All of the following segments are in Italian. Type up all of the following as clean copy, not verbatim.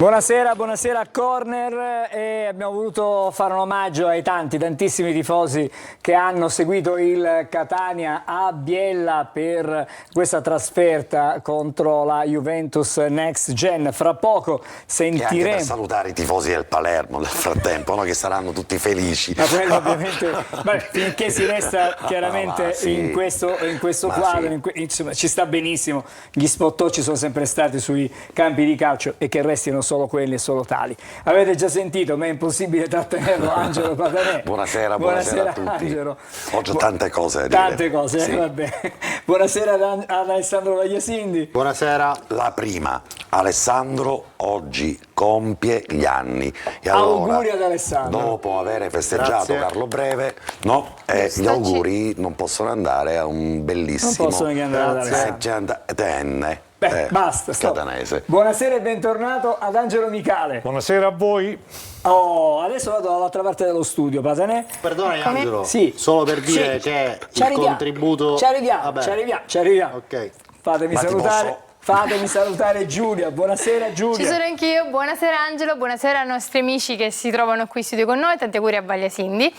Buonasera, buonasera a Corner e abbiamo voluto fare un omaggio ai tantissimi tifosi che hanno seguito il Catania a Biella per questa trasferta contro la Juventus Next Gen. Fra poco sentiremo... E anche per salutare i tifosi del Palermo nel frattempo, no? Che saranno tutti felici. Ma quello ovviamente, finché si resta chiaramente in questo quadro, sì. Insomma, ci sta benissimo, gli spottocci sono sempre stati sui campi di calcio e che restino solo quelli e solo tali. Avete già sentito, ma è impossibile trattenerlo, Angelo Patanè. Buonasera a tutti. Angelo. Oggi ho tante cose da dire. Tante cose, sì. Vabbè. Buonasera ad Alessandro Vagliasindi. Buonasera. La prima, Alessandro oggi compie gli anni. E allora, auguri ad Alessandro. Dopo aver festeggiato Grazie. Carlo Breve, no? Gli auguri non possono andare a un bellissimo... Non possono che andare ad Alessandro. Basta, stop. Catanese. Buonasera e bentornato ad Angelo Micale. Buonasera a voi. Oh, adesso vado dall'altra parte dello studio, Patanè. Perdona Angelo, Sì. solo per dire Sì. che Ci il arriviamo. contributo... Ci arriviamo, Vabbè. ci arriviamo. Ok. Fatemi Ma ti salutare. posso- Fatemi salutare Giulia. Buonasera Giulia. Ci sono anch'io, buonasera Angelo, buonasera ai nostri amici che si trovano qui in studio con noi, tanti auguri a Vagliasindi.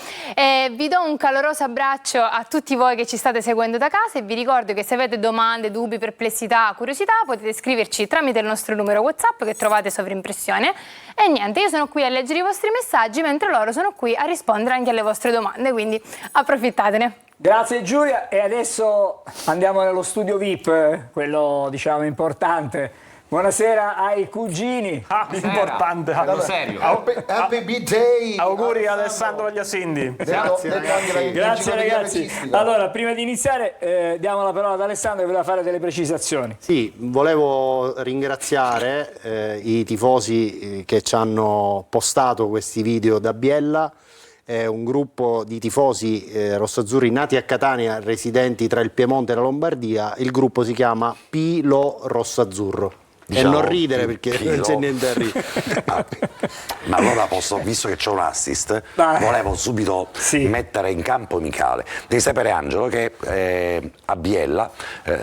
Vi do un caloroso abbraccio a tutti voi che ci state seguendo da casa e vi ricordo che se avete domande, dubbi, perplessità, curiosità potete scriverci tramite il nostro numero WhatsApp che trovate sovrimpressione. E niente, io sono qui a leggere i vostri messaggi mentre loro sono qui a rispondere anche alle vostre domande, quindi approfittatene. Grazie Giulia e adesso andiamo nello studio VIP, quello diciamo importante. Buonasera ai cugini. Importante. Serio. Happy birthday! Auguri a Alessandro Vagliasindi. Grazie ragazzi. Allora, prima di iniziare diamo la parola ad Alessandro che voleva fare delle precisazioni. Sì, volevo ringraziare i tifosi che ci hanno postato questi video da Biella. È un gruppo di tifosi rossazzurri nati a Catania, residenti tra il Piemonte e la Lombardia. Il gruppo si chiama Pilo Rossazzurro. Diciamo, e non ridere perché non c'è niente da ridere. Ma allora posso, visto che c'è un assist, volevo subito mettere in campo Micale. Devi sapere Angelo che a Biella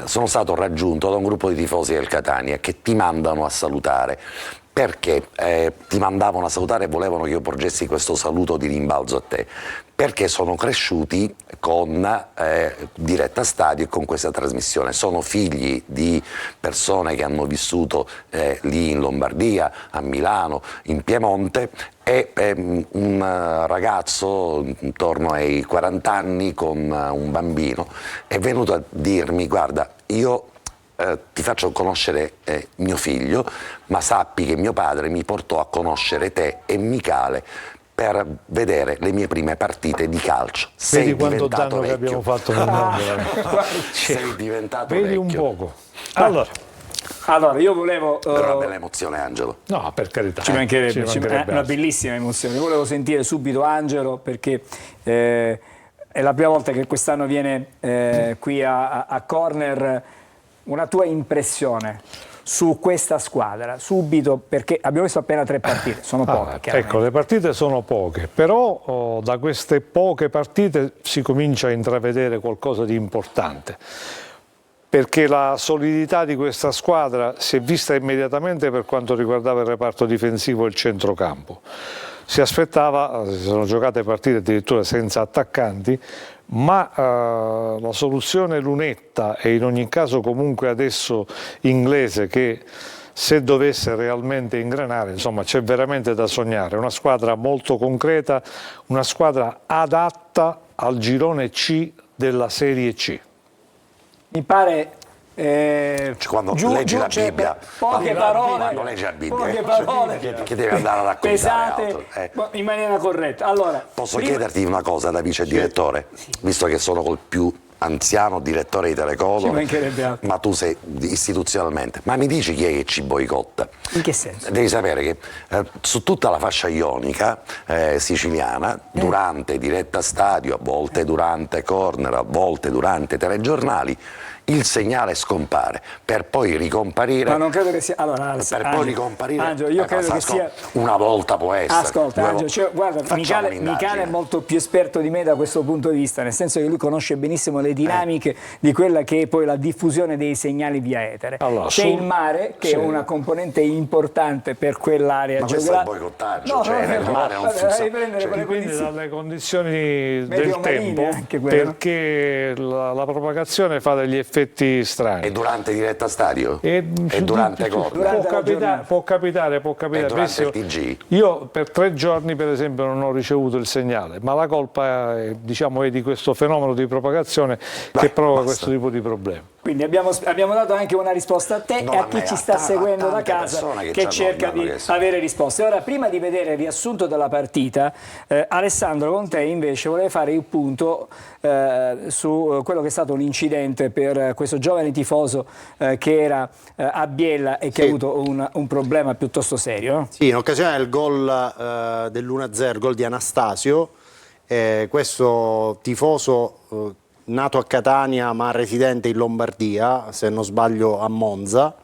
sono stato raggiunto da un gruppo di tifosi del Catania che ti mandano a salutare. Perché ti mandavano a salutare e volevano che io porgessi questo saluto di rimbalzo a te? Perché sono cresciuti con Diretta Stadio e con questa trasmissione. Sono figli di persone che hanno vissuto lì in Lombardia, a Milano, in Piemonte e un ragazzo intorno ai 40 anni con un bambino è venuto a dirmi: guarda, io ti faccio conoscere mio figlio, ma sappi che mio padre mi portò a conoscere te e Micale per vedere le mie prime partite di calcio. Vedi quanto danno vecchio. che abbiamo fatto nel mondo. Sei diventato Vedi vecchio. un poco. Allora, io volevo... Però una bella emozione, Angelo. no, per carità. Ci mancherebbe, ci mancherebbe una altro. bellissima emozione. Io volevo sentire subito Angelo perché è la prima volta che quest'anno viene qui a Corner. Una tua impressione su questa squadra, subito, perché abbiamo visto appena 3 partite, sono poche. Ecco, le partite sono poche, però da queste poche partite si comincia a intravedere qualcosa di importante, perché la solidità di questa squadra si è vista immediatamente per quanto riguardava il reparto difensivo e il centrocampo. Si aspettava, si sono giocate partite addirittura senza attaccanti, ma la soluzione Lunetta e in ogni caso comunque adesso Inglese, che se dovesse realmente ingranare, insomma c'è veramente da sognare, una squadra molto concreta, una squadra adatta al girone C della Serie C. Mi pare... quando leggi la Bibbia, poche parole, quando leggi la Bibbia, poche parole che devi andare a raccontare pesate altro. in maniera corretta. Allora, Posso chiederti una cosa da vice direttore, visto che sono col più anziano direttore di Telecom, Ci mancherebbe altro. ma tu sei istituzionalmente, ma mi dici chi è che ci boicotta? In che senso? Devi sapere che su tutta la fascia ionica siciliana, durante Diretta Stadio, a volte durante Corner, a volte durante telegiornali, il segnale scompare per poi ricomparire. Ma non credo che sia. Allora, poi ricomparire. Angelo, io credo che sia. Una volta può essere. Ascolta, Angelo, cioè, guarda, Michele è molto più esperto di me da questo punto di vista, nel senso che lui conosce benissimo le dinamiche di quella che è poi la diffusione dei segnali via etere. Allora, c'è il mare, che è una componente importante per quell'area geografica. Ma questo è il boicottaggio, il mare non funziona. Quindi dalle condizioni del tempo, perché la propagazione fa degli effetti strani. E durante diretta stadio? E durante corner? Può capitare. E durante il TG? Io per 3 giorni per esempio non ho ricevuto il segnale, ma la colpa è di questo fenomeno di propagazione che provoca questo tipo di problemi. Quindi abbiamo dato anche una risposta a te e a chi ci sta seguendo da casa che cerca di avere risposte. Ora, prima di vedere il riassunto della partita, Alessandro, con te invece volevo fare il punto su quello che è stato un incidente per questo giovane tifoso che era a Biella e che ha avuto un problema piuttosto serio. No? Sì, in occasione del gol dell'1-0, gol di Anastasio, questo tifoso nato a Catania ma residente in Lombardia, se non sbaglio a Monza,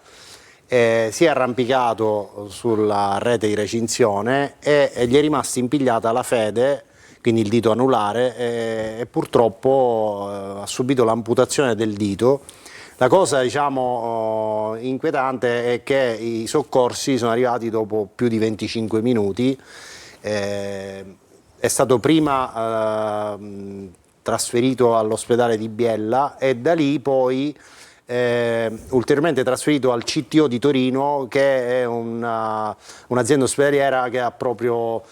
si è arrampicato sulla rete di recinzione e gli è rimasta impigliata la fede, quindi il dito anulare, e purtroppo ha subito l'amputazione del dito. La cosa, diciamo, inquietante è che i soccorsi sono arrivati dopo più di 25 minuti, è stato prima trasferito all'ospedale di Biella e da lì poi ulteriormente trasferito al CTO di Torino, che è un'azienda ospedaliera che ha proprio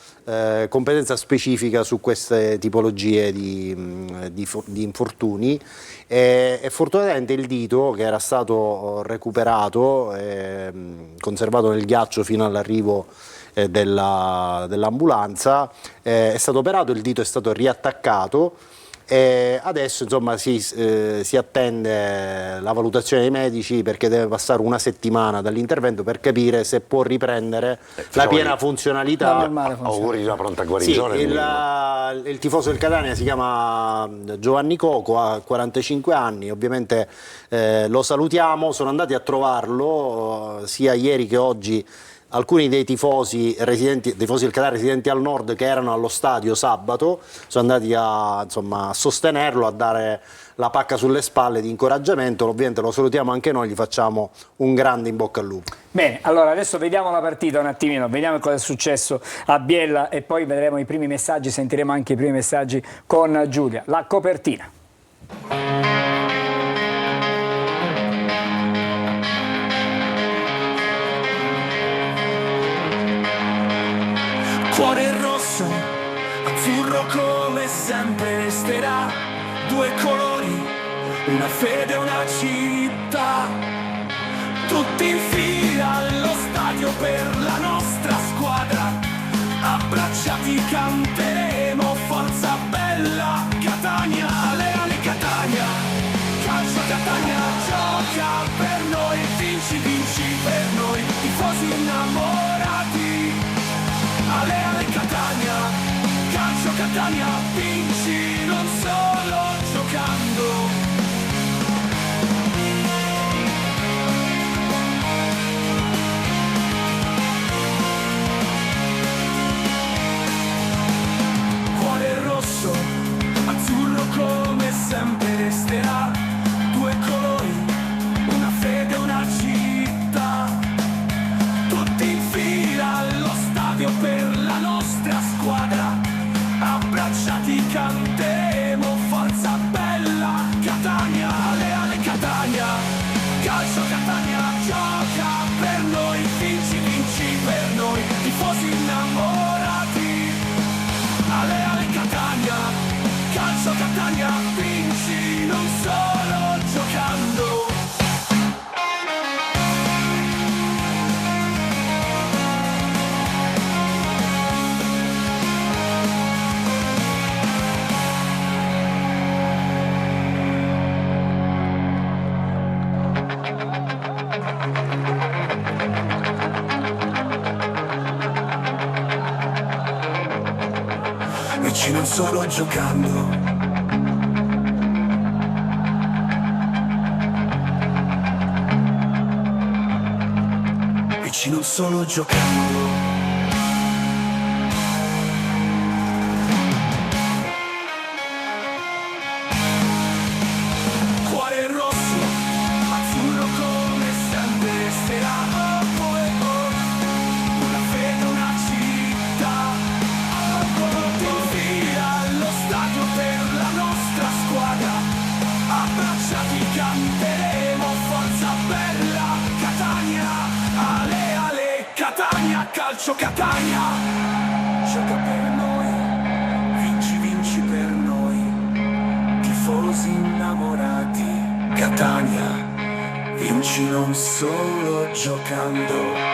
competenza specifica su queste tipologie di infortuni, e fortunatamente il dito, che era stato recuperato e conservato nel ghiaccio fino all'arrivo dell'ambulanza, è stato operato, il dito è stato riattaccato. E adesso insomma si attende la valutazione dei medici, perché deve passare una settimana dall'intervento per capire se può riprendere la piena funzionalità. Auguri di una pronta guarigione. Sì, il tifoso del Catania si chiama Giovanni Coco, ha 45 anni, ovviamente lo salutiamo. Sono andati a trovarlo sia ieri che oggi alcuni dei tifosi del Catania residenti al nord, che erano allo stadio sabato, sono andati a sostenerlo, a dare la pacca sulle spalle di incoraggiamento. Ovviamente lo salutiamo anche noi, gli facciamo un grande in bocca al lupo. Bene, allora adesso vediamo la partita un attimino, vediamo cosa è successo a Biella e poi vedremo i primi messaggi, sentiremo anche i primi messaggi con Giulia. La copertina. Cuore rosso, azzurro come sempre resterà, 2 colori, una fede, una città, tutti in fila allo stadio per la nostra squadra, abbracciati canteremo, forza bella Catania, Leale Catania, calcio Catania, gioca per noi, vinci, vinci per noi, tifosi innamorati. Leale Catania, calcio Catania, vinci non solo giocando. Cuore rosso, azzurro come sempre resterà, 2 colori, una fede, una città, tutti in fila allo stadio per la nostra squadra, abbracciati canteremo, forza bella Catania, Leale Catania, calcio Catania, gioca per noi, vinci, vinci per noi, tifosi innamorati, Leale Catania, calcio Catania, vinci non solo giocando. Non solo giocando. non solo giocando. Cuore rosso, azzurro come sempre resterà. Una fede, una città. Infila allo stadio per la nostra squadra. Abbracciati canteremo, forza bella Catania. Ale ale Catania, calcio Catania. Gioca per noi, vinci vinci per noi. Tifosi innamorati, Catania, vinci non solo giocando.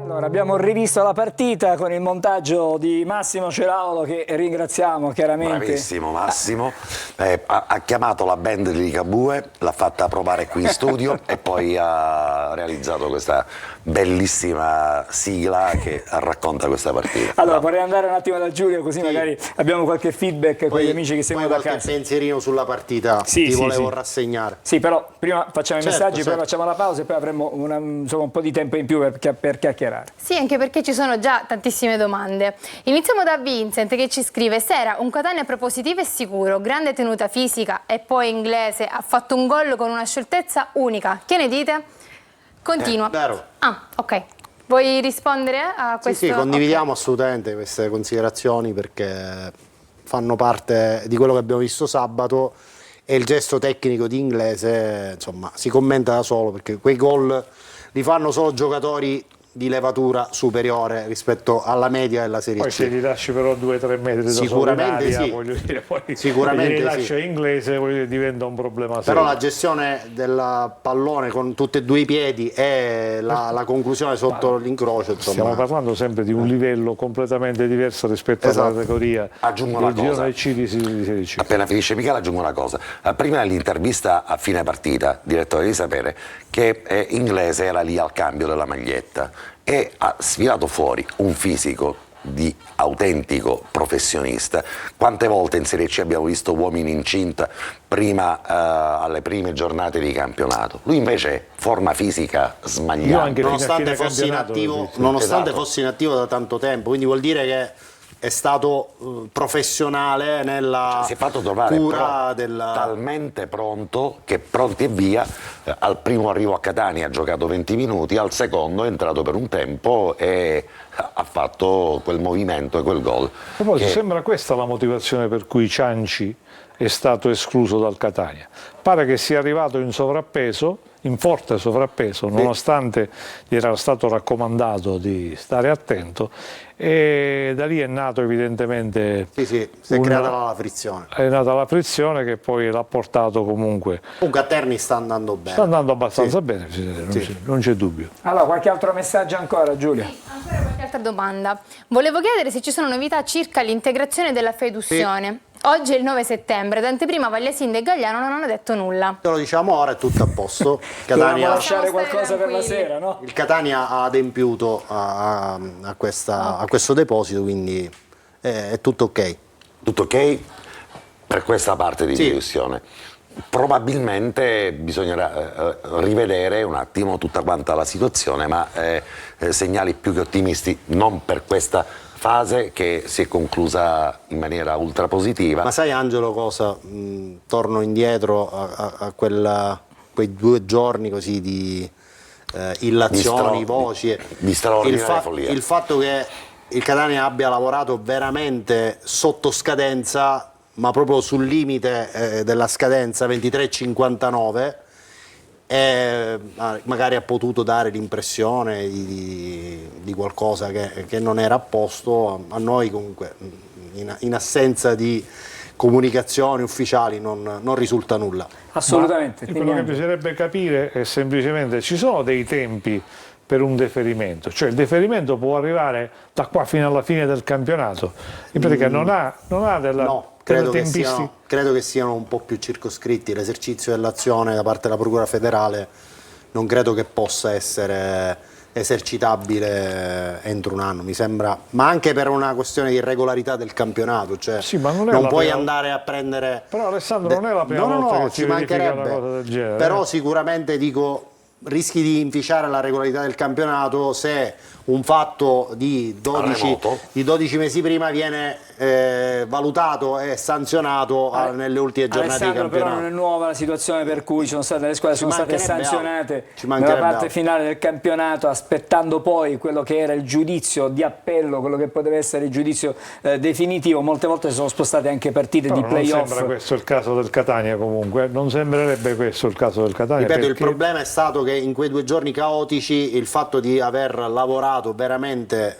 Allora, abbiamo rivisto la partita con il montaggio di Massimo Ceraulo, che ringraziamo chiaramente. Bravissimo Massimo, ha chiamato la band di Ligabue, l'ha fatta provare qui in studio e poi ha realizzato questa bellissima sigla che racconta questa partita. Allora, vorrei andare un attimo da Giulio, così magari abbiamo qualche feedback con gli amici che seguono da casa. Qualche pensierino sulla partita ti volevo rassegnare. Sì, però prima facciamo i messaggi, certo. poi facciamo la pausa e poi avremo un po' di tempo in più per chiacchierare. Sì, anche perché ci sono già tantissime domande. Iniziamo da Vincent che ci scrive: Sera, un Catania propositivo e sicuro, grande tenuta fisica e poi inglese, ha fatto un gol con una scioltezza unica. Che ne dite? Continua. Vero. Ah, ok. Vuoi rispondere a questo? Sì, condividiamo assolutamente queste considerazioni perché fanno parte di quello che abbiamo visto sabato e il gesto tecnico di Inglese, insomma, si commenta da solo perché quei gol li fanno solo giocatori di levatura superiore rispetto alla media della Serie Poi C. se li lasci però 2-3 metri da Sicuramente solo in aria, sì. voglio dire, poi Sicuramente li sì. lascia inglese, voglio dire, diventa un problema serio. Però la gestione del pallone con tutti e due i piedi e la conclusione sotto l'incrocio, insomma. Stiamo parlando sempre di un livello completamente diverso rispetto alla categoria Aggiungo una del cosa. girone C di Serie C. Appena finisce Michele aggiungo una cosa. Prima dell'intervista a fine partita, direttore, devi sapere che Inglese era lì al cambio della maglietta e ha sfilato fuori un fisico di autentico professionista. Quante volte in Serie C abbiamo visto uomini incinta alle prime giornate di campionato? Lui invece è forma fisica smagliante. Nonostante fosse in attivo da tanto tempo, quindi vuol dire che è stato professionale nella si è fatto trovare cura talmente pronto che pronti e via. Al primo arrivo a Catania ha giocato 20 minuti, al secondo è entrato per un tempo e ha fatto quel movimento e quel gol. Poi sembra questa la motivazione per cui Cianci è stato escluso dal Catania. Pare che sia arrivato in sovrappeso, in forte sovrappeso, nonostante gli era stato raccomandato di stare attento, e da lì è nato evidentemente... Sì, si è creata la frizione. È nata la frizione che poi l'ha portato comunque... Comunque a Terni sta andando bene. Sta andando abbastanza bene, non c'è dubbio. Allora, qualche altro messaggio ancora, Giulia? Sì, ancora qualche altra domanda. Volevo chiedere se ci sono novità circa l'integrazione della Fedussione. Sì. Oggi è il 9 settembre, d'anteprima Vagliasinde e Gagliano non hanno detto nulla. Te lo diciamo ora, è tutto a posto. Dobbiamo lasciare qualcosa per la sera, no? Il Catania ha adempiuto a questo deposito, quindi è tutto ok. Tutto ok per questa parte di discussione. Probabilmente bisognerà rivedere un attimo tutta quanta la situazione, ma segnali più che ottimisti non per questa fase che si è conclusa in maniera ultra positiva. Ma sai Angelo cosa? Torno indietro a quei 2 giorni così di illazioni, voci. Di straordinaria follia. Il fatto che il Catania abbia lavorato veramente sotto scadenza, ma proprio sul limite della scadenza 23:59, magari ha potuto dare l'impressione di qualcosa che non era a posto. A noi comunque in assenza di comunicazioni ufficiali non risulta nulla. Assolutamente. Quello che bisognerebbe capire è semplicemente ci sono dei tempi per un deferimento, cioè il deferimento può arrivare da qua fino alla fine del campionato, in pratica non ha della... No. Credo che siano un po' più circoscritti. L'esercizio dell'azione da parte della Procura federale non credo che possa essere esercitabile entro un anno, mi sembra, ma anche per una questione di irregolarità del campionato, cioè sì, ma non puoi andare a prendere... Però Alessandro non è la prima volta che si verifica una cosa del genere. Però sicuramente dico rischi di inficiare la regolarità del campionato se un fatto di 12 mesi prima viene valutato e sanzionato nelle ultime giornate di campionato. Però non è nuova la situazione per cui ci sono state le squadre sono state sanzionate nella parte finale del campionato, aspettando poi quello che era il giudizio di appello, quello che poteva essere il giudizio definitivo. Molte volte si sono spostate anche partite di playoff. Non sembra questo il caso del Catania, comunque non sembrerebbe questo il caso del Catania. Ripeto, il problema è stato che in quei 2 giorni caotici il fatto di aver lavorato veramente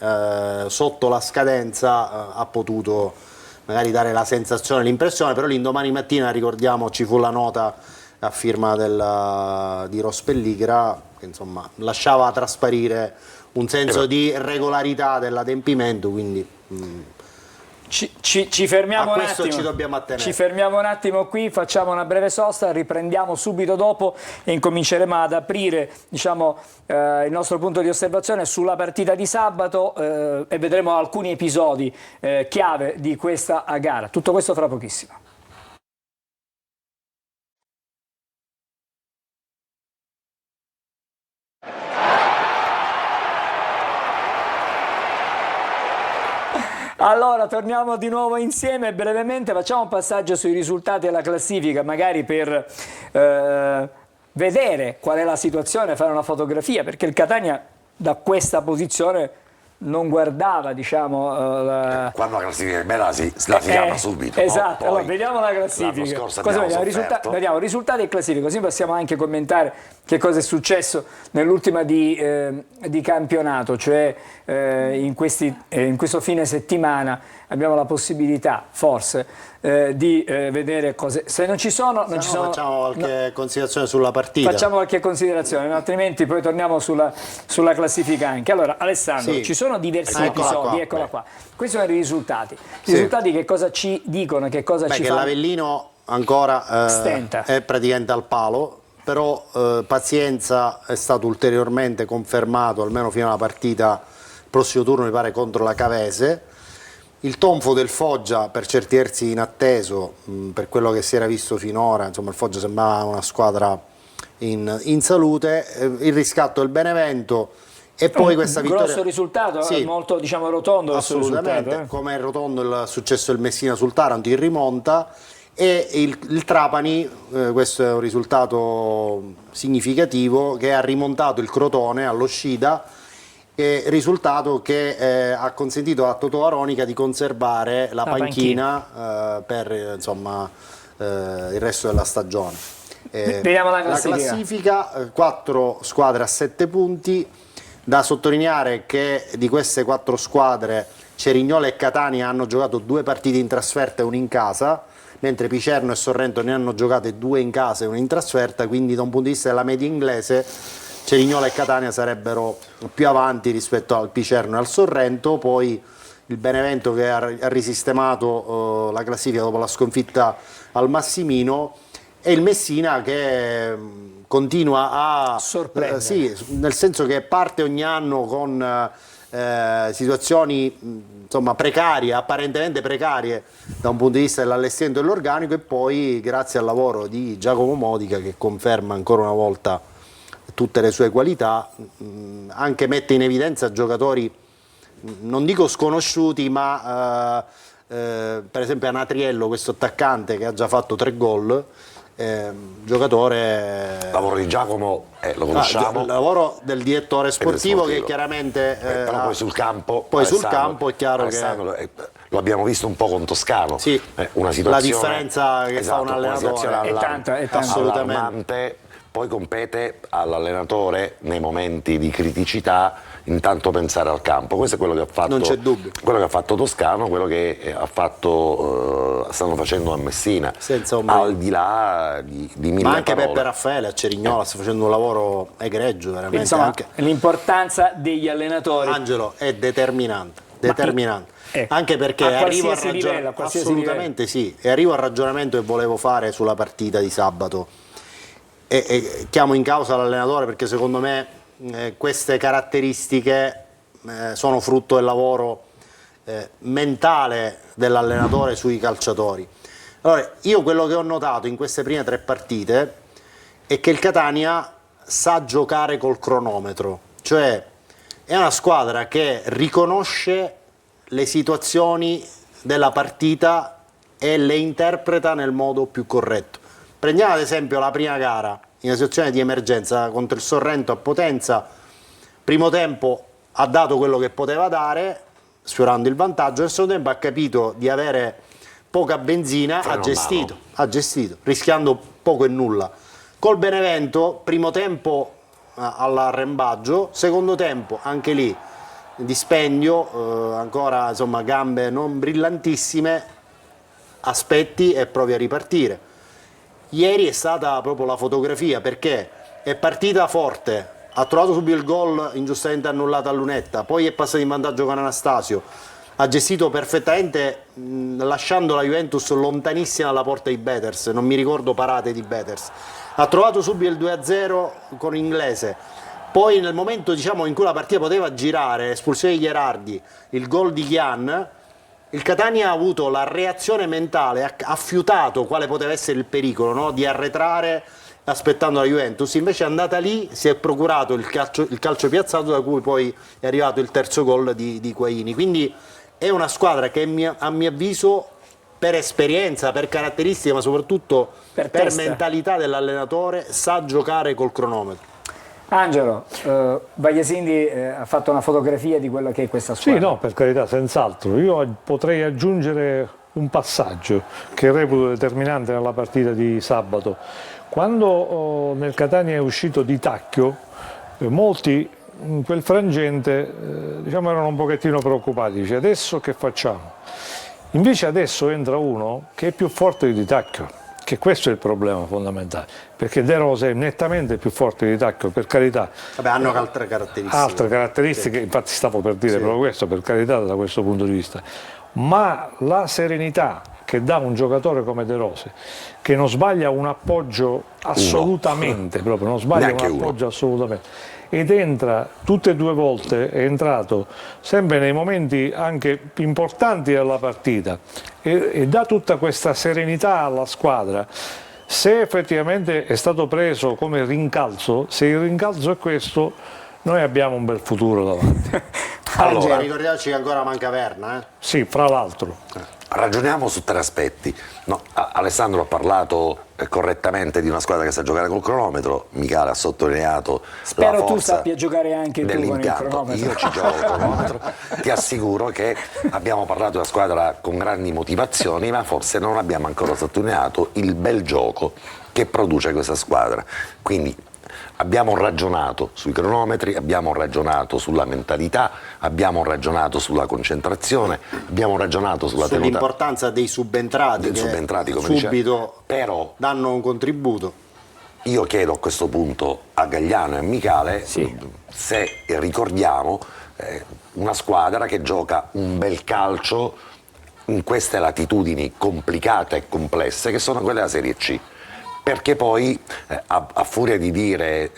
sotto la scadenza ha potuto magari dare la sensazione, l'impressione, però l'indomani mattina, ricordiamo, ci fu la nota a firma di Rospelligra che insomma lasciava trasparire un senso di regolarità dell'adempimento, quindi ci fermiamo a un questo attimo. ci dobbiamo attenere. Ci fermiamo un attimo qui, facciamo una breve sosta, riprendiamo subito dopo e incominceremo ad aprire, diciamo, il nostro punto di osservazione sulla partita di sabato e vedremo alcuni episodi chiave di questa gara. Tutto questo fra pochissimo. Allora, torniamo di nuovo insieme, brevemente facciamo un passaggio sui risultati della classifica, magari per vedere qual è la situazione, fare una fotografia, perché il Catania da questa posizione non guardava, diciamo... Quando la classifica è bella la si chiama subito. Esatto, no? allora vediamo la classifica. Cosa vediamo? Vediamo risultati e classifica, così possiamo anche commentare che cosa è successo nell'ultima di campionato, cioè in questo fine settimana abbiamo la possibilità, forse, di vedere cose. Se non ci sono, non ci sono. Facciamo qualche considerazione sulla partita. Facciamo qualche considerazione, altrimenti poi torniamo sulla classifica anche. Allora, Alessandro, ci sono diversi episodi, eccola qua. Questi sono i risultati. I risultati che cosa ci dicono, che cosa ci fanno? Che l'Avellino ancora è praticamente al palo, però Pazienza è stato ulteriormente confermato, almeno fino alla partita, il prossimo turno mi pare contro la Cavese. Il tonfo del Foggia per certi versi inatteso, per quello che si era visto finora, insomma il Foggia sembrava una squadra in salute, il riscatto del Benevento e poi questa vittoria. Grosso risultato, molto, diciamo, rotondo. Assolutamente, come è rotondo il successo del Messina sul Taranto in rimonta, e il Trapani, questo è un risultato significativo, che ha rimontato il Crotone allo Scida, risultato che ha consentito a Totò Aronica di conservare la panchina per insomma, il resto della stagione. Vediamo la classifica, 4 squadre a 7 punti, da sottolineare che di queste 4 squadre Cerignola e Catania hanno giocato 2 partite in trasferta e 1 in casa, mentre Picerno e Sorrento ne hanno giocate 2 in casa e 1 in trasferta, quindi da un punto di vista della media inglese Cerignola e Catania sarebbero più avanti rispetto al Picerno e al Sorrento. Poi il Benevento che ha risistemato la classifica dopo la sconfitta al Massimino, e il Messina che continua a sorprendere, nel senso che parte ogni anno con situazioni insomma precarie, apparentemente precarie da un punto di vista dell'allestimento dell'organico, e poi grazie al lavoro di Giacomo Modica, che conferma ancora una volta tutte le sue qualità, anche mette in evidenza giocatori non dico sconosciuti, ma per esempio Anatriello, questo attaccante che ha già fatto 3 gol, giocatore. Il lavoro di Giacomo lo conosciamo. Il lavoro del direttore sportivo che chiaramente però poi sul campo, sul campo è chiaro che lo abbiamo visto un po' con Toscano, una situazione, la differenza che fa un allenatore è tanta. Assolutamente. Poi compete all'allenatore nei momenti di criticità intanto pensare al campo. Questo è quello che ha fatto, non c'è dubbio, quello che ha fatto Toscano, quello che ha fatto, stanno facendo a Messina, al di là di mille ma anche parole. Peppe Raffaele a Cerignola sta facendo un lavoro egregio veramente. Insomma, anche l'importanza degli allenatori, Angelo, è determinante. Anche perché arrivo al ragionamento, assolutamente sì, e arrivo al ragionamento che volevo fare sulla partita di sabato. E chiamo in causa l'allenatore perché secondo me queste caratteristiche sono frutto del lavoro mentale dell'allenatore sui calciatori. Allora, io quello che ho notato in queste prime 3 partite è che il Catania sa giocare col cronometro, cioè è una squadra che riconosce le situazioni della partita e le interpreta nel modo più corretto. Prendiamo ad esempio la prima gara, in una situazione di emergenza contro il Sorrento a Potenza, primo tempo ha dato quello che poteva dare, sfiorando il vantaggio, nel secondo tempo ha capito di avere poca benzina, ha gestito, rischiando poco e nulla. Col Benevento, primo tempo all'arrembaggio, secondo tempo anche lì dispendio, ancora insomma gambe non brillantissime, aspetti e provi a ripartire. Ieri è stata proprio la fotografia, perché è partita forte, ha trovato subito il gol ingiustamente annullato a Lunetta, poi è passato in vantaggio con Anastasio, ha gestito perfettamente lasciando la Juventus lontanissima dalla porta di Betters, non mi ricordo parate di Betters, ha trovato subito il 2-0 con Inglese, poi nel momento diciamo in cui la partita poteva girare, espulsione di Gherardi, il gol di Chian, il Catania ha avuto la reazione mentale, ha fiutato quale poteva essere il pericolo, no? Di arretrare aspettando la Juventus, invece è andata lì, si è procurato il calcio piazzato, da cui poi è arrivato il terzo gol di Quaini. Quindi è una squadra che a mio avviso, per esperienza, per caratteristiche, ma soprattutto per mentalità dell'allenatore, sa giocare col cronometro. Angelo, Bagliasindi ha fatto una fotografia di quello che è questa squadra. Sì, no, per carità, senz'altro. Io potrei aggiungere un passaggio che reputo determinante nella partita di sabato. Quando nel Catania è uscito Di Tacchio, molti in quel frangente diciamo, erano un pochettino preoccupati, dice adesso che facciamo? Invece adesso entra uno che è più forte di Di Tacchio, che questo è il problema fondamentale, perché De Rossi è nettamente più forte di Tacchio, per carità. Vabbè, hanno altre caratteristiche. Altre caratteristiche, sì. Infatti stavo per dire proprio questo, per carità, da questo punto di vista. Ma la serenità che dà un giocatore come De Rossi, che non sbaglia un appoggio assolutamente, proprio non sbaglia neanche un appoggio assolutamente, ed entra tutte e due volte, è entrato sempre nei momenti anche importanti della partita e dà tutta questa serenità alla squadra. Se effettivamente è stato preso come rincalzo, se il rincalzo è questo, noi abbiamo un bel futuro davanti. Allora, ricordiamoci che ancora manca Verna. Sì, fra l'altro. Ragioniamo su tre aspetti. No, Alessandro ha parlato correttamente di una squadra che sa giocare col cronometro, Michele ha sottolineato spero la forza tu sappia giocare anche tu con il cronometro. Io ci gioco col cronometro, ti assicuro che abbiamo parlato di una squadra con grandi motivazioni, ma forse non abbiamo ancora sottolineato il bel gioco che produce questa squadra. Quindi abbiamo ragionato sui cronometri, abbiamo ragionato sulla mentalità, abbiamo ragionato sulla concentrazione, abbiamo ragionato sull'importanza dei subentrati, come subito però danno un contributo. Io chiedo a questo punto a Gagliano e a Michele se ricordiamo una squadra che gioca un bel calcio in queste latitudini complicate e complesse che sono quelle della Serie C. Perché poi a furia di dire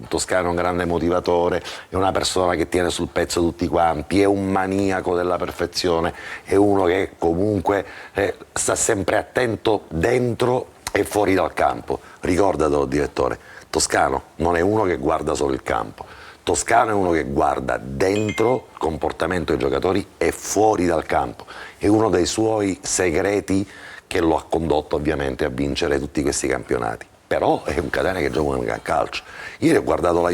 Toscano è un grande motivatore, è una persona che tiene sul pezzo tutti quanti, è un maniaco della perfezione, è uno che comunque sta sempre attento dentro e fuori dal campo. Ricordatelo, direttore, Toscano non è uno che guarda solo il campo, Toscano è uno che guarda dentro il comportamento dei giocatori e fuori dal campo, è uno dei suoi segreti che lo ha condotto ovviamente a vincere tutti questi campionati. Però è un Catania che gioca un gran calcio. Ieri ho guardato la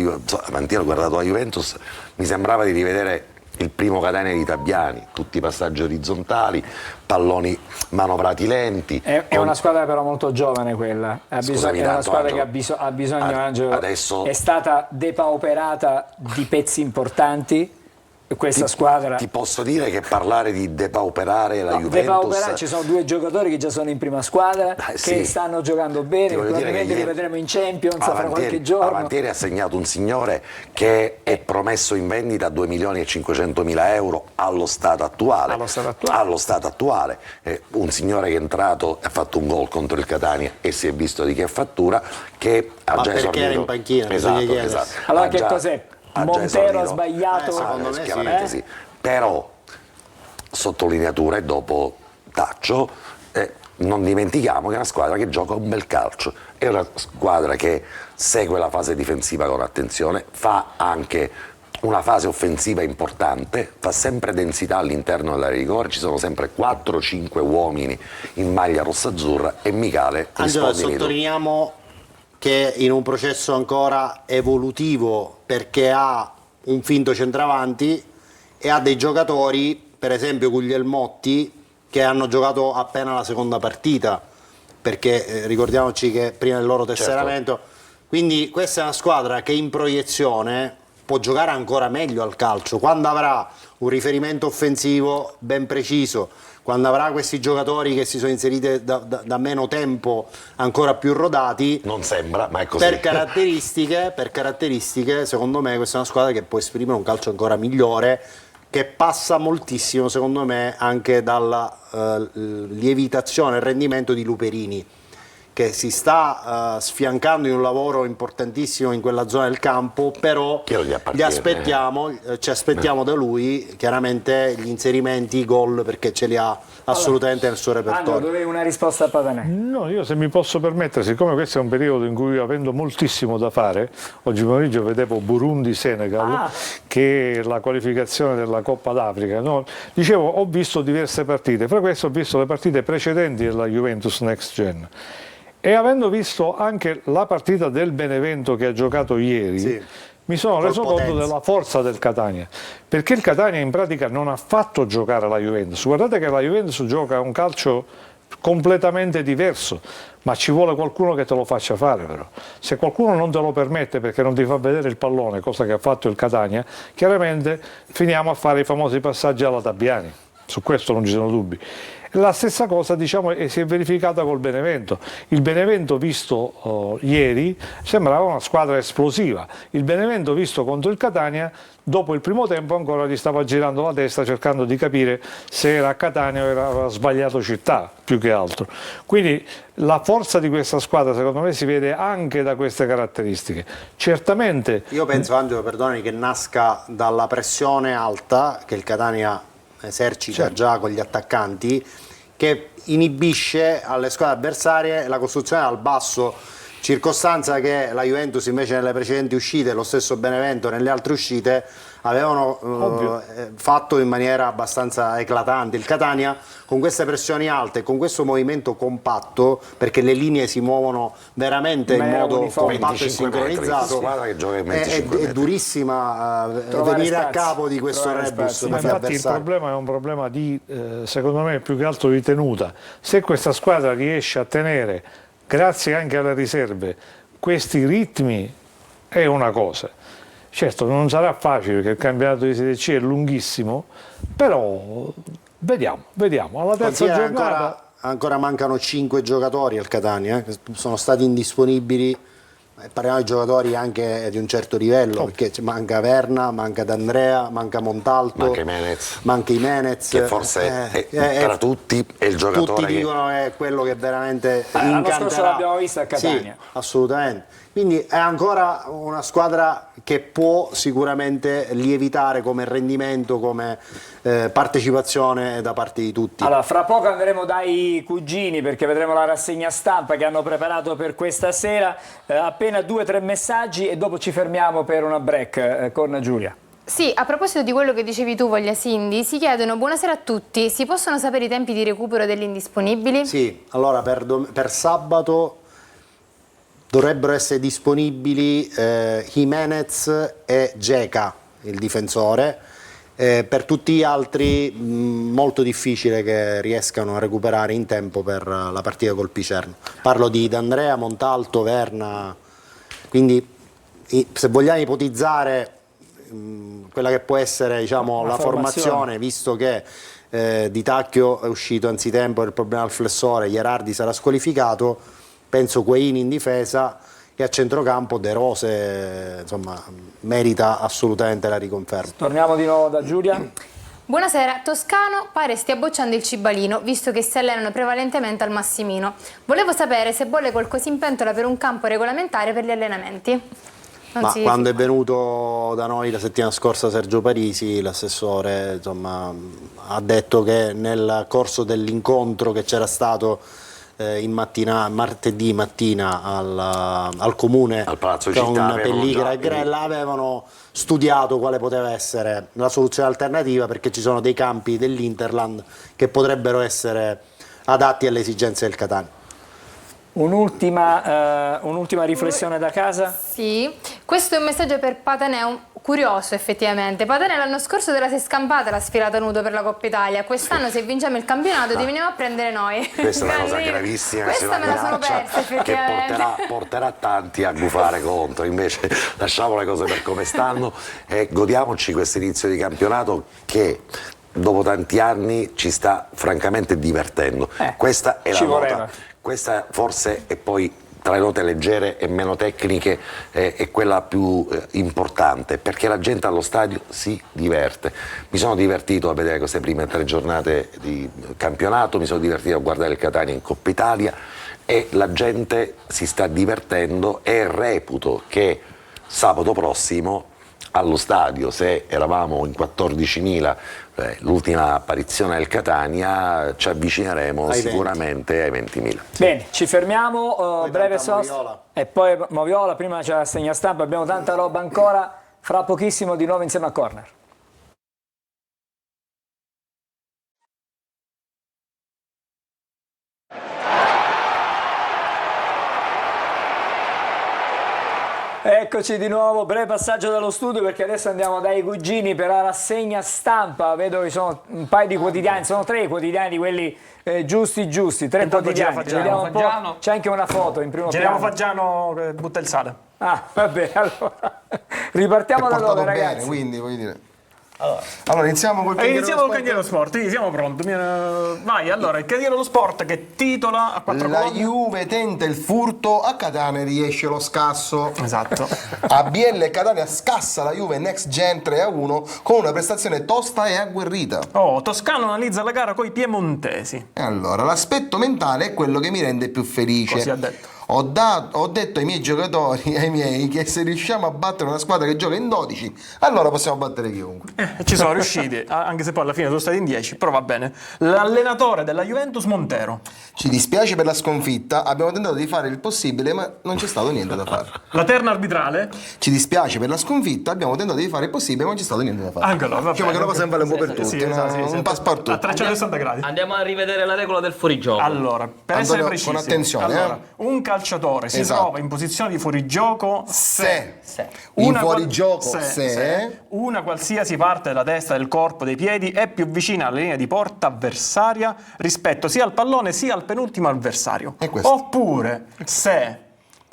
Juventus, mi sembrava di rivedere il primo Catania di Tabiani, tutti i passaggi orizzontali, palloni manovrati lenti. È una squadra però molto giovane quella, è una squadra che ha bisogno, Angelo, adesso è stata depauperata di pezzi importanti. Questa squadra. Ti posso dire che parlare di depauperare la Juventus. Ci sono due giocatori che già sono in prima squadra, che stanno giocando bene, probabilmente li vedremo in Champions fra qualche giorno. Avantieri ha segnato un signore che è promesso in vendita a 2.500.000 euro allo stato attuale. Allo stato attuale. Un signore che è entrato e ha fatto un gol contro il Catania e si è visto di che fattura, che ha già esordito. Perché era in panchina? Esatto. Allora che cos'è? Montero ha sbagliato? Secondo me chiaramente sì. Però sottolineatura e dopo taccio, non dimentichiamo che è una squadra che gioca un bel calcio, è una squadra che segue la fase difensiva con attenzione, fa anche una fase offensiva importante, fa sempre densità all'interno dell'area di rigore, ci sono sempre 4-5 uomini in maglia rossa-azzurra e Michele Angelo, rispondi tu. sottolineiamo che in un processo ancora evolutivo, perché ha un finto centravanti e ha dei giocatori, per esempio Guglielmotti, che hanno giocato appena la seconda partita, perché ricordiamoci che prima del loro tesseramento, quindi questa è una squadra che in proiezione può giocare ancora meglio al calcio, quando avrà un riferimento offensivo ben preciso, quando avrà questi giocatori che si sono inseriti da meno tempo ancora più rodati. Non sembra, ma è così. Per caratteristiche, secondo me questa è una squadra che può esprimere un calcio ancora migliore, che passa moltissimo, secondo me, anche dalla lievitazione e rendimento di Luperini, che si sta sfiancando in un lavoro importantissimo in quella zona del campo, però ci aspettiamo da lui chiaramente gli inserimenti, i gol, perché ce li ha assolutamente nel suo repertorio. Dovevi una risposta a Patanè. No, io se mi posso permettere, siccome questo è un periodo in cui, avendo moltissimo da fare, oggi pomeriggio vedevo Burundi-Senegal, che è la qualificazione della Coppa d'Africa, no? Dicevo, ho visto diverse partite, fra queste ho visto le partite precedenti della Juventus Next Gen. E avendo visto anche la partita del Benevento che ha giocato ieri, mi sono reso conto della forza del Catania, perché il Catania in pratica non ha fatto giocare la Juventus. Guardate che la Juventus gioca un calcio completamente diverso, ma ci vuole qualcuno che te lo faccia fare però. Se qualcuno non te lo permette perché non ti fa vedere il pallone, cosa che ha fatto il Catania, chiaramente finiamo a fare i famosi passaggi alla Tabiani, su questo non ci sono dubbi. La stessa cosa, diciamo, si è verificata col Benevento. Il Benevento visto ieri sembrava una squadra esplosiva. Il Benevento visto contro il Catania, dopo il primo tempo ancora gli stava girando la testa cercando di capire se era a Catania o aveva sbagliato città, più che altro. Quindi la forza di questa squadra secondo me si vede anche da queste caratteristiche. Certamente... Io penso, Angelo, perdonami, che nasca dalla pressione alta che il Catania esercita già con gli attaccanti, che inibisce alle squadre avversarie la costruzione dal basso, circostanza che la Juventus invece nelle precedenti uscite, lo stesso Benevento nelle altre uscite, avevano fatto in maniera abbastanza eclatante. Il Catania con queste pressioni alte, con questo movimento compatto, perché le linee si muovono veramente in modo compatto e sincronizzato, è durissima venire a capo di questo rebus. Ma infatti il problema è un problema di, secondo me, più che altro di tenuta. Se questa squadra riesce a tenere, grazie anche alle riserve, questi ritmi, è una cosa. Certo, non sarà facile perché il campionato di Serie C è lunghissimo, però vediamo. Alla terza giornata... Ancora mancano 5 giocatori al Catania, che sono stati indisponibili, parliamo di giocatori anche di un certo livello, perché manca Verna, manca D'Andrea, manca Montalto, manca Imenez, che forse è tra tutti è il giocatore tutti dicono che è quello che veramente l'anno incanterà. scorso l'abbiamo vista a Catania. Sì, assolutamente. Quindi è ancora una squadra che può sicuramente lievitare come rendimento, come partecipazione da parte di tutti. Allora, fra poco andremo dai cugini perché vedremo la rassegna stampa che hanno preparato per questa sera. Appena 2 o 3 messaggi e dopo ci fermiamo per una break con Giulia. Sì, a proposito di quello che dicevi tu, Voglia Cindy, si chiedono: buonasera a tutti, si possono sapere i tempi di recupero degli indisponibili? Sì, allora per sabato dovrebbero essere disponibili Jimenez e Dzeka, il difensore. Per tutti gli altri molto difficile che riescano a recuperare in tempo per la partita col Picerno. Parlo di D'Andrea, Montalto, Verna. Quindi se vogliamo ipotizzare quella che può essere, diciamo, la formazione, visto che Di Tacchio è uscito anzitempo per il problema al flessore, Gherardi sarà squalificato, penso Guaini in difesa, e a centrocampo De Rose, insomma, merita assolutamente la riconferma. Torniamo di nuovo da Giulia. Buonasera, Toscano pare stia bocciando il Cibalino, visto che si allenano prevalentemente al Massimino. Volevo sapere se bolle qualcosa in pentola per un campo regolamentare per gli allenamenti. Quando è venuto da noi la settimana scorsa Sergio Parisi, l'assessore, insomma, ha detto che nel corso dell'incontro che c'era stato martedì mattina al comune al Palazzo di Città, con Pelligra e Grella, avevano studiato quale poteva essere la soluzione alternativa, perché ci sono dei campi dell'Interland che potrebbero essere adatti alle esigenze del Catania. Un'ultima riflessione da casa? Sì, questo è un messaggio per Patanè, curioso effettivamente. Patanè l'anno scorso te la sei scampata la sfilata nudo per la Coppa Italia, quest'anno se vinciamo il campionato ti veniamo a prendere noi. Questa è una cosa gravissima, questa me la sono persa effettivamente. Che porterà tanti a gufare contro, invece lasciamo le cose per come stanno e godiamoci questo inizio di campionato che dopo tanti anni ci sta francamente divertendo. Questa è la nota. Questa forse è poi tra le note leggere e meno tecniche è quella più importante, perché la gente allo stadio si diverte. Mi sono divertito a vedere queste prime 3 giornate di campionato, mi sono divertito a guardare il Catania in Coppa Italia e la gente si sta divertendo e reputo che sabato prossimo allo stadio, se eravamo in 14.000 l'ultima apparizione del Catania, ci avvicineremo sicuramente ai 20.000. Bene, ci fermiamo, breve sosta e poi Moviola, prima c'è la segna stampa, abbiamo tanta roba ancora, fra pochissimo di nuovo insieme a Corner. Eccoci di nuovo, breve passaggio dallo studio perché adesso andiamo dai cugini per la rassegna stampa. Vedo che sono un paio di quotidiani, sono 3 quotidiani di quelli giusti, 3 quotidiani. Vediamo un po'. C'è anche una foto in primo piano. Faggiano butta il sale. Ah, va bene, allora ripartiamo da dove, ragazzi? Bene, quindi voglio dire. Allora iniziamo col Candiero Sport, quindi siamo pronti. Vai, allora, il Candiero dello Sport che titola a 4 La colonne. Juve tenta il furto, a Catania riesce lo scasso. Esatto. A Biella e Catania scassa la Juve Next Gen 3-1 con una prestazione tosta e agguerrita. Toscano analizza la gara coi piemontesi. E allora, l'aspetto mentale è quello che mi rende più felice. Così ha detto. Ho detto ai miei giocatori, ai miei, che se riusciamo a battere una squadra che gioca in 12, allora possiamo battere chiunque. Ci sono riusciti, anche se poi alla fine sono stati in 10, però va bene. L'allenatore della Juventus, Montero. Ci dispiace per la sconfitta, abbiamo tentato di fare il possibile, ma non c'è stato niente da fare. La terna arbitrale. Ci dispiace per la sconfitta, abbiamo tentato di fare il possibile, ma non c'è stato niente da fare. Anche allora, diciamo che la cosa vale un po' per tutti, un passepartout. A 360 gradi. Andiamo a rivedere la regola del fuorigioco. Allora, per essere precisi, con attenzione, un calciatore si trova in posizione di fuorigioco se una qualsiasi parte della testa, del corpo, dei piedi è più vicina alla linea di porta avversaria rispetto sia al pallone sia al penultimo avversario. Oppure se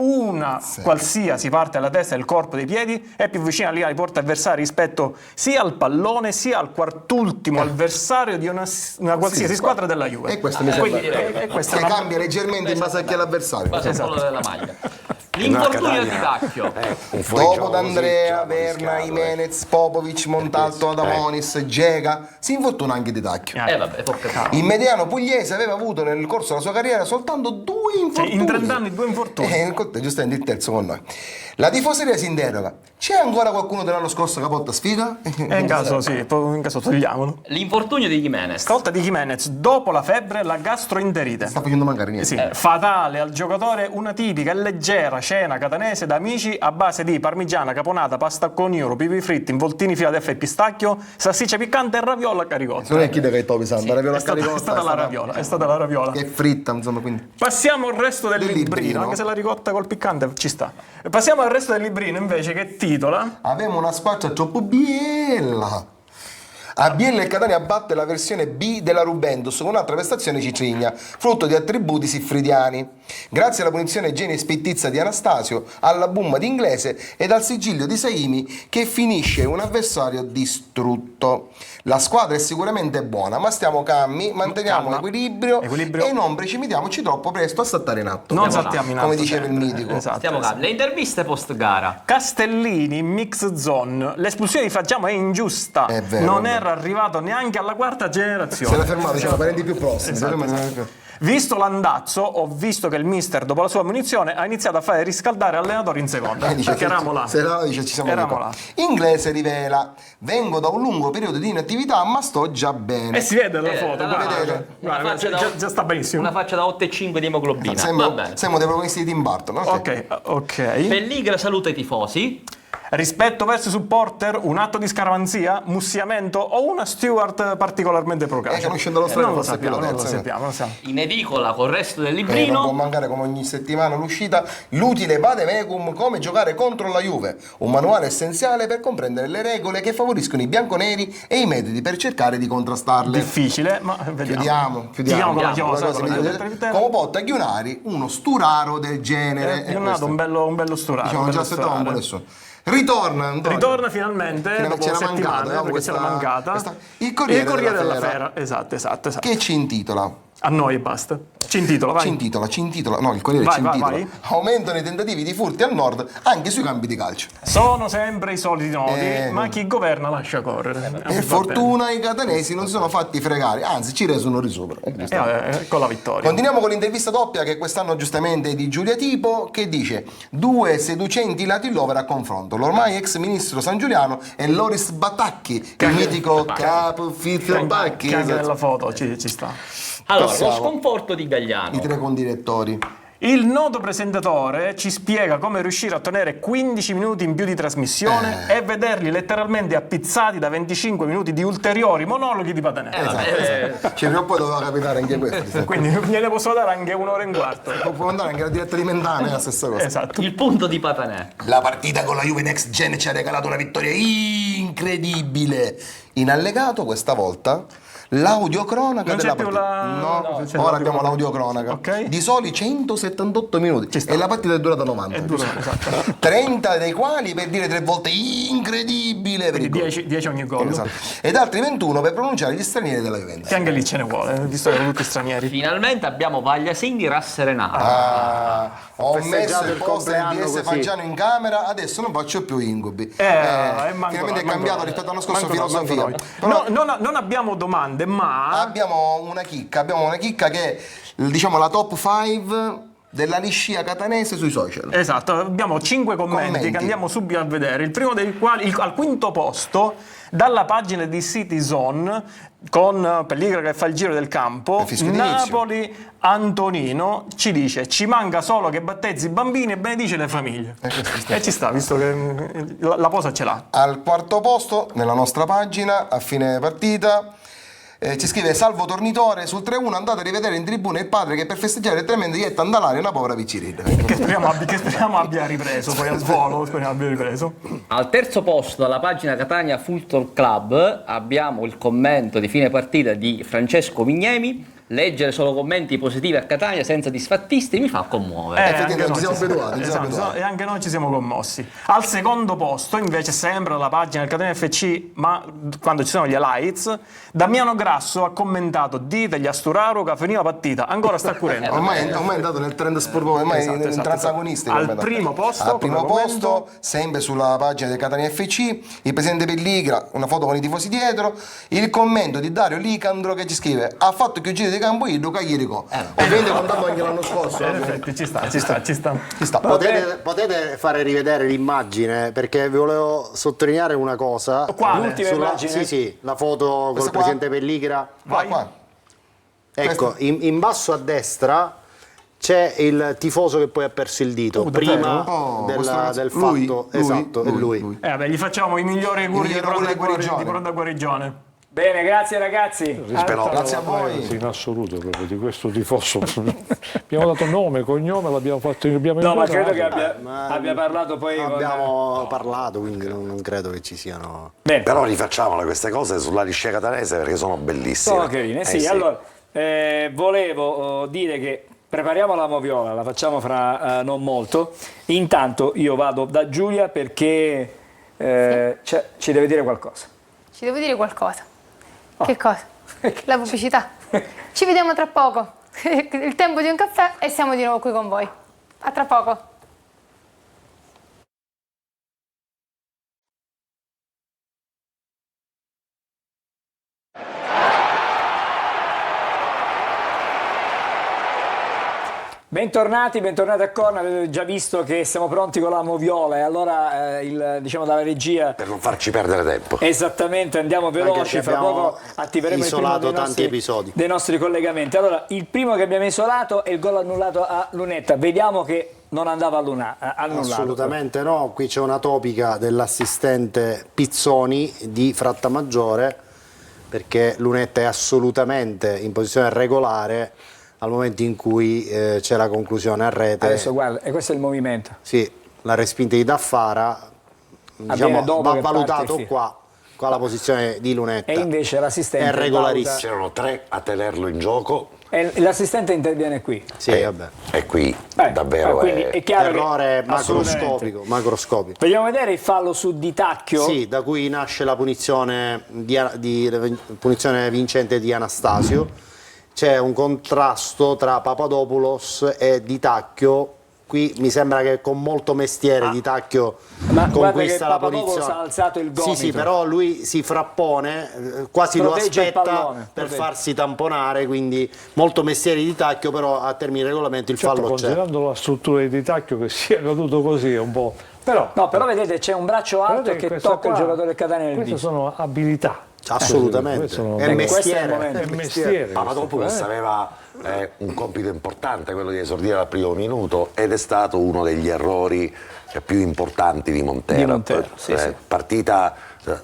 una qualsiasi parte della testa, del corpo, dei piedi è più vicina alla linea di porta avversaria rispetto sia al pallone sia al quartultimo avversario di una qualsiasi squadra della Juve. E questo mi sembra che cambia leggermente in base a chi è l'avversario. Esatto. Della maglia. L'infortunio di Tacchio. Dopo D'Andrea, Verna, Jimenez, Popovic, Montalto, Adamonis, Gega, si infortuna anche Di Tacchio. Il mediano pugliese aveva avuto nel corso della sua carriera soltanto 2 infortuni. In 30 anni 2 infortuni. Giustamente il terzo con noi. La tifoseria si interroga: c'è ancora qualcuno dell'anno scorso che porta sfiga? In caso sì, in caso togliamolo. L'infortunio di Jimenez. Stavolta di Jimenez, dopo la febbre, la gastroenterite. Sta facendo mancare niente. Sì. Fatale al giocatore una tipica e leggera cena catanese da amici a base di parmigiana, caponata, pasta con euro, pipi fritti, involtini Philadelphia e pistacchio, salsiccia piccante e raviola caricotta. Non è chi deve topi santa, raviola è stata la raviola. Che è fritta, insomma, quindi. Passiamo al resto del librino, anche se la ricotta col piccante ci sta. Passiamo al resto del librino invece che titola Avemo una squadra troppo bella. A Biella e Catania batte la versione B della Rubentus con un'altra prestazione citrigna, frutto di attributi siffridiani. Grazie alla punizione Geni e Spittizza di Anastasio, alla boom di Inglese ed al sigillo di Saimi che finisce un avversario distrutto. La squadra è sicuramente buona, ma stiamo calmi, manteniamo equilibrio e non precipitiamoci troppo presto a saltare in atto. Non saltiamo in atto, come diceva il mitico. Esatto, stiamo calmi. Le interviste post gara. Castellini, mix zone. L'espulsione di Faggiamo è ingiusta. È vero, non era arrivato neanche alla 4ª generazione. Se la fermata, diciamo, parenti più prossimi. Esatto. Visto l'andazzo, ho visto che il mister, dopo la sua munizione, ha iniziato a fare riscaldare allenatori in seconda. Perché eravamo là. Dice, ci siamo Eravamo là. Inglese rivela: vengo da un lungo periodo di inattività, ma sto già bene. E si vede la foto, vedete? guarda, già sta benissimo. Una faccia da 8,5 di emoglobina. Siamo dei protagonisti di Tim Burton. Ok. Pelligra saluta i tifosi. Rispetto verso i supporter, un atto di scaramanzia, mussiamento o una steward particolarmente procace? Conoscendo lo storia, non lo forse sappiamo, più non lo terza, sappiamo. In edicola col resto del non librino. può mancare come ogni settimana l'uscita l'utile vademecum come giocare contro la Juve, un manuale essenziale per comprendere le regole che favoriscono i bianconeri e i metodi per cercare di contrastarle. Difficile, ma vediamo. Chiudiamo con la chiosa. come Botta Ghiunari, uno sturaro del genere. Un bello sturaro. Diciamo, già aspettavamo un po' nessuno. Ritorna finalmente dopo c'era settimane, mancato, perché c'era mancata. Il Corriere della Fiera. Esatto. Che ci intitola? A noi e basta. Ci intitola, vai. Ci intitola. No, il Corriere ci intitola. Vai. Aumentano i tentativi di furti al nord anche sui campi di calcio. Sono sempre i soliti nodi, ma chi governa lascia correre. Per fortuna i catanesi non si sono fatti fregare, anzi ci resero risopra. Con la vittoria. Continuiamo con l'intervista doppia che quest'anno giustamente è di Giulia Tipo, che dice: due seducenti Latin lover a confronto, l'ormai ex ministro San Giuliano e Loris Batacchi, il mitico capo Fizio Bacchi. Che anche nella foto ci sta. Allora, lo sconforto di Gagliano. I tre condirettori. Il noto presentatore ci spiega come riuscire a tenere 15 minuti in più di trasmissione e vederli letteralmente appizzati da 25 minuti di ulteriori monologhi di Patanè. Prima o poi doveva capitare anche questo. Quindi gliene posso dare anche un'ora e un quarto. Può andare anche la diretta di Mentana, è la stessa cosa. Esatto. Il punto di Patanè. La partita con la Juve Next Gen ci ha regalato una vittoria incredibile. In allegato questa volta l'audiocronaca della partita. Ora abbiamo l'audiocronaca di soli 178 minuti e la partita è durata 90. 30 dei quali per dire 3 volte incredibile. Quindi 10 ogni gol. Ed altri 21 per pronunciare gli stranieri della Juventus. Che anche lì ce ne vuole, visto che sono tutti stranieri. Finalmente abbiamo Vagliasinghi rasserenato. Ho messo il poster di DS Fagiano in camera, adesso non faccio più incubi. Finalmente è cambiato rispetto all'anno scorso filosofia. Non abbiamo domande, ma abbiamo una chicca che è, diciamo, la top 5 della liscia catanese sui social. Esatto, abbiamo 5 commenti che andiamo subito a vedere. Il primo dei quali, al quinto posto, dalla pagina di Citizen, con Pelligra che fa il giro del campo, Napoli Antonino ci dice: ci manca solo che battezzi i bambini e benedice le famiglie. E ci sta, visto che la posa ce l'ha. Al quarto posto, nella nostra pagina, a fine partita, ci scrive Salvo Tornitore sul 3-1: andate a rivedere in tribuna il padre che per festeggiare il tremendo gli getta andalare una povera piccirilla. Che speriamo abbia ripreso poi al volo. Al terzo posto, dalla pagina Catania Football Club, abbiamo il commento di fine partita di Francesco Vignemi. Leggere solo commenti positivi a Catania senza disfattisti mi fa commuovere. Ci siamo abituati. E anche noi ci siamo commossi. Al secondo posto, invece, sempre alla pagina del Catania FC, ma quando ci sono gli highlights, Damiano Grasso ha commentato: ditegli a Sturaro che finiva partita, ancora sta curendo. ormai è andato nel trend sportivo, ormai in transagonisti. Al primo posto, sempre sulla pagina del Catania FC, il presidente Pelligra, una foto con i tifosi dietro, il commento di Dario Licandro che ci scrive: ha fatto chiudere di campo Ido Cagliarico. Ovviamente contando anche l'anno scorso. Ci sta. Potete fare rivedere l'immagine, perché vi volevo sottolineare una cosa. Quale? L'ultima immagine? Sì, la foto col presidente Pelligra. Qua. Ecco, in basso a destra c'è il tifoso che poi ha perso il dito prima del fatto. Esatto, è lui. Gli facciamo i migliori auguri di pronta guarigione. Bene, grazie ragazzi. Grazie a voi. In assoluto proprio di questo tifoso. Abbiamo dato nome, cognome, l'abbiamo fatto. No, ma credo che abbia parlato poi. Abbiamo parlato, quindi non credo che ci siano. Bene. Però rifacciamole queste cose sulla liscia catanese perché sono bellissime. Sono carine, sì. Allora, volevo dire che prepariamo la moviola, la facciamo fra non molto. Intanto io vado da Giulia perché ci deve dire qualcosa. Ci devo dire qualcosa. Che cosa? La pubblicità. Ci vediamo tra poco. Il tempo di un caffè e siamo di nuovo qui con voi. A tra poco. Bentornati a Corna, avete già visto che siamo pronti con la moviola e allora diciamo dalla regia... Per non farci perdere tempo. Esattamente, andiamo veloci, fra poco attiveremo isolato tanti episodi dei nostri collegamenti. Allora, il primo che abbiamo isolato è il gol annullato a Lunetta, vediamo che non andava annullato. Assolutamente no, qui c'è una topica dell'assistente Pizzoni di Frattamaggiore, perché Lunetta è assolutamente in posizione regolare al momento in cui c'è la conclusione a rete. Adesso guarda, e questo è il movimento. Sì, la respinta di Daffara, diciamo, va valutato qua la posizione di Lunetta. E invece l'assistente è regolarissimo. C'erano 3 a tenerlo in gioco. E l'assistente interviene qui. Sì, vabbè. E qui davvero quindi è chiaro errore che, macroscopico. Vogliamo vedere il fallo su Di Tacchio? Sì, da cui nasce la punizione punizione vincente di Anastasio. C'è un contrasto tra Papadopoulos e Di Tacchio. Qui mi sembra che con molto mestiere Di Tacchio conquista la posizione. Ha alzato il gomito. Sì, però lui si frappone, quasi protegge lo aspetta per farsi tamponare, quindi molto mestiere Di Tacchio, però a termine di regolamento il fallo c'è. Considerando la struttura di Di Tacchio che sia caduto così è un po'... Però vedete c'è un braccio alto che tocca il giocatore del Catania nel viso. Queste sono abilità. Assolutamente, è mestiere. Papadopoulos aveva un compito importante, quello di esordire al primo minuto, ed è stato uno degli errori più importanti di Montero. Sì. Partita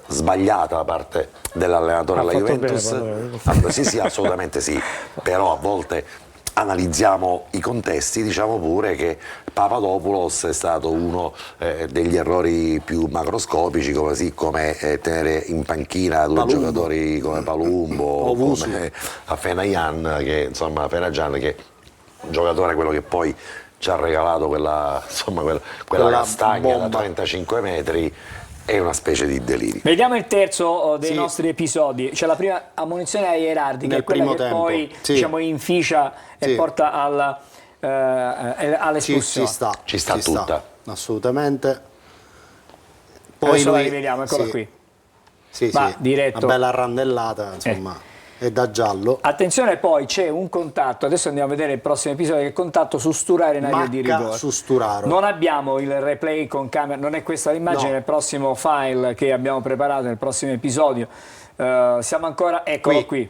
sbagliata da parte dell'allenatore della Juventus. Sì, assolutamente sì, però a volte analizziamo i contesti, diciamo pure che Papadopoulos è stato uno degli errori più macroscopici, come tenere in panchina 2 giocatori come Palumbo o come Afenayan, che insomma Afenayan, che è un giocatore quello che poi ci ha regalato quella castagna da 35 metri. È una specie di delirio. Vediamo il terzo dei nostri episodi. C'è la prima ammonizione a Ierardi, che è quella che poi diciamo inficia e porta all'espulsione. Ci sta tutta. Assolutamente. Poi adesso la rivediamo, eccola qui. Va diretto. Una bella randellata, insomma. È da giallo. Attenzione, poi c'è un contatto, adesso andiamo a vedere il prossimo episodio, che è contatto su Sturaro in area di rigore. Su Sturaro. Non abbiamo il replay con camera, non è questa l'immagine, nel prossimo file che abbiamo preparato nel prossimo episodio. Siamo ancora, eccolo qui.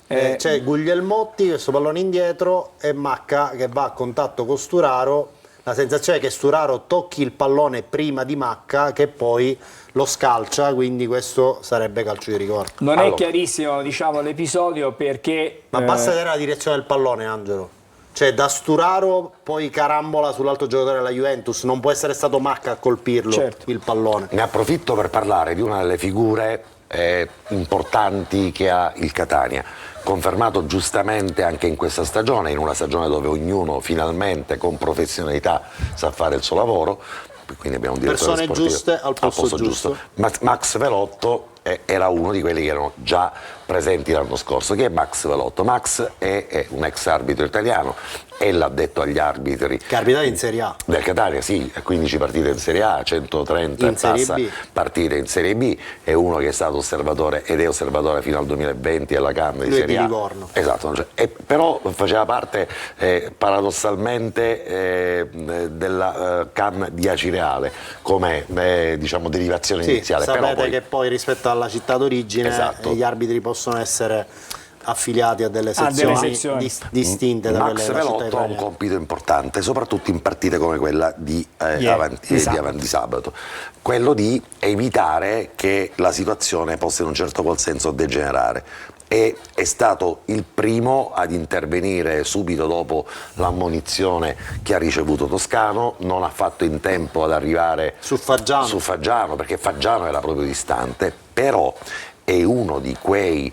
C'è Guglielmotti, questo pallone indietro, e Macca che va a contatto con Sturaro. La sensazione è che Sturaro tocchi il pallone prima di Macca, che poi lo scalcia, quindi questo sarebbe calcio di rigore. Non è chiarissimo, diciamo, l'episodio, perché... Ma basta vedere la direzione del pallone, Angelo. Cioè da Sturaro poi carambola sull'altro giocatore della Juventus, non può essere stato Macca a colpirlo il pallone. Ne approfitto per parlare di una delle figure importanti che ha il Catania, confermato giustamente anche in questa stagione, in una stagione dove ognuno finalmente con professionalità sa fare il suo lavoro, quindi abbiamo un direttore sportivo giuste al posto giusto. Max Velotto era uno di quelli che erano già presenti l'anno scorso. Chi è Max Velotto? Max è un ex arbitro italiano, è l'addetto agli arbitri che arbitrato in Serie A del Catania, 15 partite in Serie A, 130 in Serie B. partite in Serie B, è uno che è stato osservatore ed è osservatore fino al 2020 alla CAM di Serie A. Livorno. Esatto, però faceva parte paradossalmente della CAM di Acireale come diciamo derivazione iniziale. Sapete però poi... che poi rispetto alla città d'origine gli arbitri possono essere affiliati a delle sezioni distinte da Max Velotto ha un compito importante, soprattutto in partite come quella di avanti sabato, quello di evitare che la situazione possa in un certo qual senso degenerare. È stato il primo ad intervenire subito dopo l'ammonizione che ha ricevuto Toscano, non ha fatto in tempo ad arrivare su Faggiano, perché Faggiano era proprio distante, però è uno di quei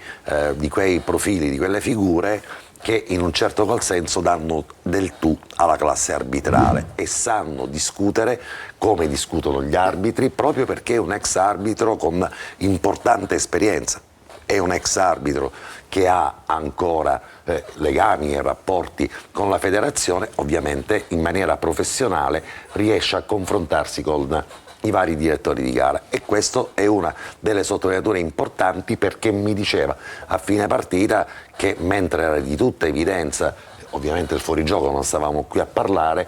profili, di quelle figure che in un certo qual senso danno del tu alla classe arbitrale e sanno discutere come discutono gli arbitri, proprio perché è un ex arbitro con importante esperienza. È un ex arbitro che ha ancora legami e rapporti con la federazione, ovviamente in maniera professionale riesce a confrontarsi con i vari direttori di gara, e questo è una delle sottolineature importanti, perché mi diceva a fine partita che, mentre era di tutta evidenza ovviamente il fuorigioco non stavamo qui a parlare,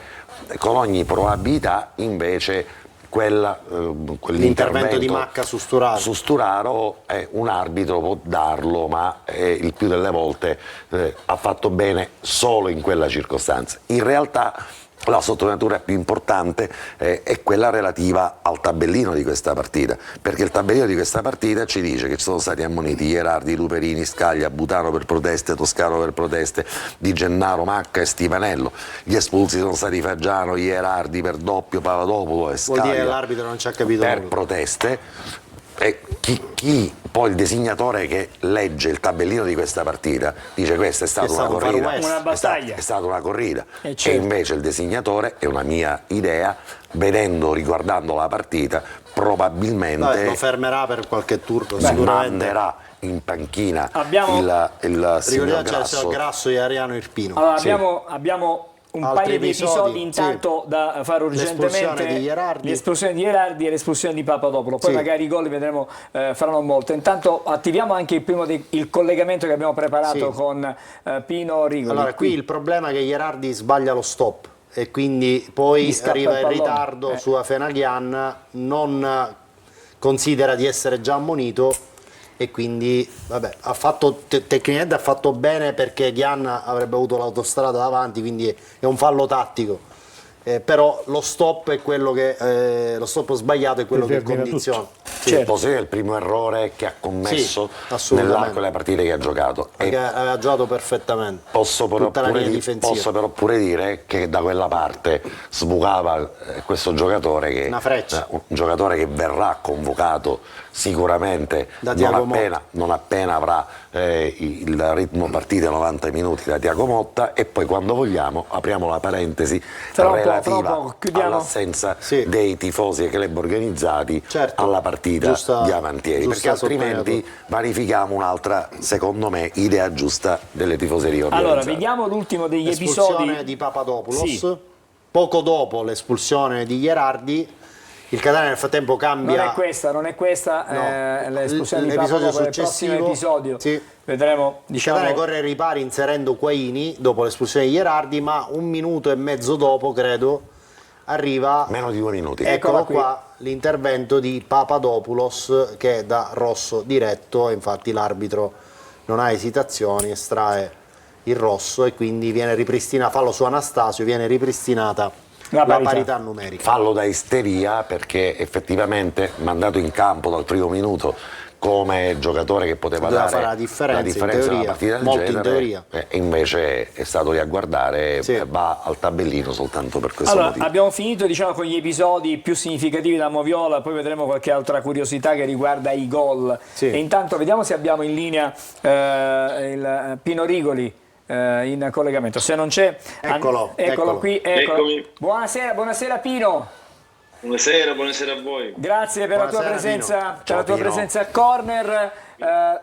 con ogni probabilità invece l'intervento di Macca su Sturaro un arbitro può darlo, ma il più delle volte ha fatto bene solo in quella circostanza. In realtà la sottolineatura più importante è quella relativa al tabellino di questa partita, perché il tabellino di questa partita ci dice che ci sono stati ammoniti Gherardi, Luperini, Scaglia, Butano per proteste, Toscano per proteste, Di Gennaro, Macca e Stivanello. Gli espulsi sono stati Faggiano, Gherardi per doppio, Papadopoulos e Scaglia. Vuol dire che l'arbitro non ci ha capito per nulla. Proteste. E chi poi il disegnatore che legge il tabellino di questa partita dice questa è stata una corrida, una battaglia, è stata una corrida, certo. E invece il disegnatore, è una mia idea, riguardando la partita, probabilmente lo fermerà per qualche turno, sicuramente manderà in panchina il signor Grasso e Ariano Irpino. Allora, abbiamo un paio di episodi intanto da fare urgentemente: l'espulsione di Gherardi e l'espulsione di Papadopoulos. Poi magari i gol li vedremo, faranno molto. Intanto attiviamo anche il collegamento che abbiamo preparato con Pino Rigoli. Allora, qui il problema è che Gherardi sbaglia lo stop e quindi poi arriva in ritardo su Afenaghian, non considera di essere già ammonito e quindi tecnicamente ha fatto bene, perché Ghian avrebbe avuto l'autostrada davanti, quindi è un fallo tattico, però lo stop è quello che lo stop sbagliato è quello che condiziona. Certo. È il primo errore che ha commesso nell'arco delle partite che ha giocato. Perché aveva giocato perfettamente. Posso però pure dire che da quella parte sbucava questo giocatore che un giocatore che verrà convocato sicuramente non appena avrà il ritmo partita 90 minuti da Tiago Motta, e poi quando vogliamo apriamo la parentesi relativa all'assenza dei tifosi e club organizzati alla partita di avantieri, perché altrimenti vanifichiamo un'altra, secondo me, idea giusta delle tifoserie organizzate. Allora, vediamo l'ultimo degli episodi di Papadopoulos. Poco dopo l'espulsione di Gherardi, il Catania nel frattempo cambia. Non è questa l'espulsione di Papadopoulos, è il prossimo episodio. Vedremo. Il Catania corre ai ripari inserendo Quaini dopo l'espulsione di Gherardi, ma un minuto e mezzo dopo, credo, arriva, meno di 2 minuti. Eccolo qua l'intervento di Papadopoulos, che è da rosso diretto, e infatti l'arbitro non ha esitazioni, estrae il rosso e quindi viene ripristinata, fallo su Anastasio, viene ripristinata la parità numerica. Fallo da isteria, perché effettivamente mandato in campo dal primo minuto come giocatore che poteva dare la differenza in nella partita del genere, in teoria. E invece è stato lì a guardare, va al tabellino soltanto per questo motivo. Abbiamo finito con gli episodi più significativi da Moviola, poi vedremo qualche altra curiosità che riguarda i gol. E intanto vediamo se abbiamo in linea il Pino Rigoli in collegamento. Se non c'è, eccolo qui. Eccomi. Buonasera Pino. Buonasera a voi. Grazie per la tua presenza, a Corner.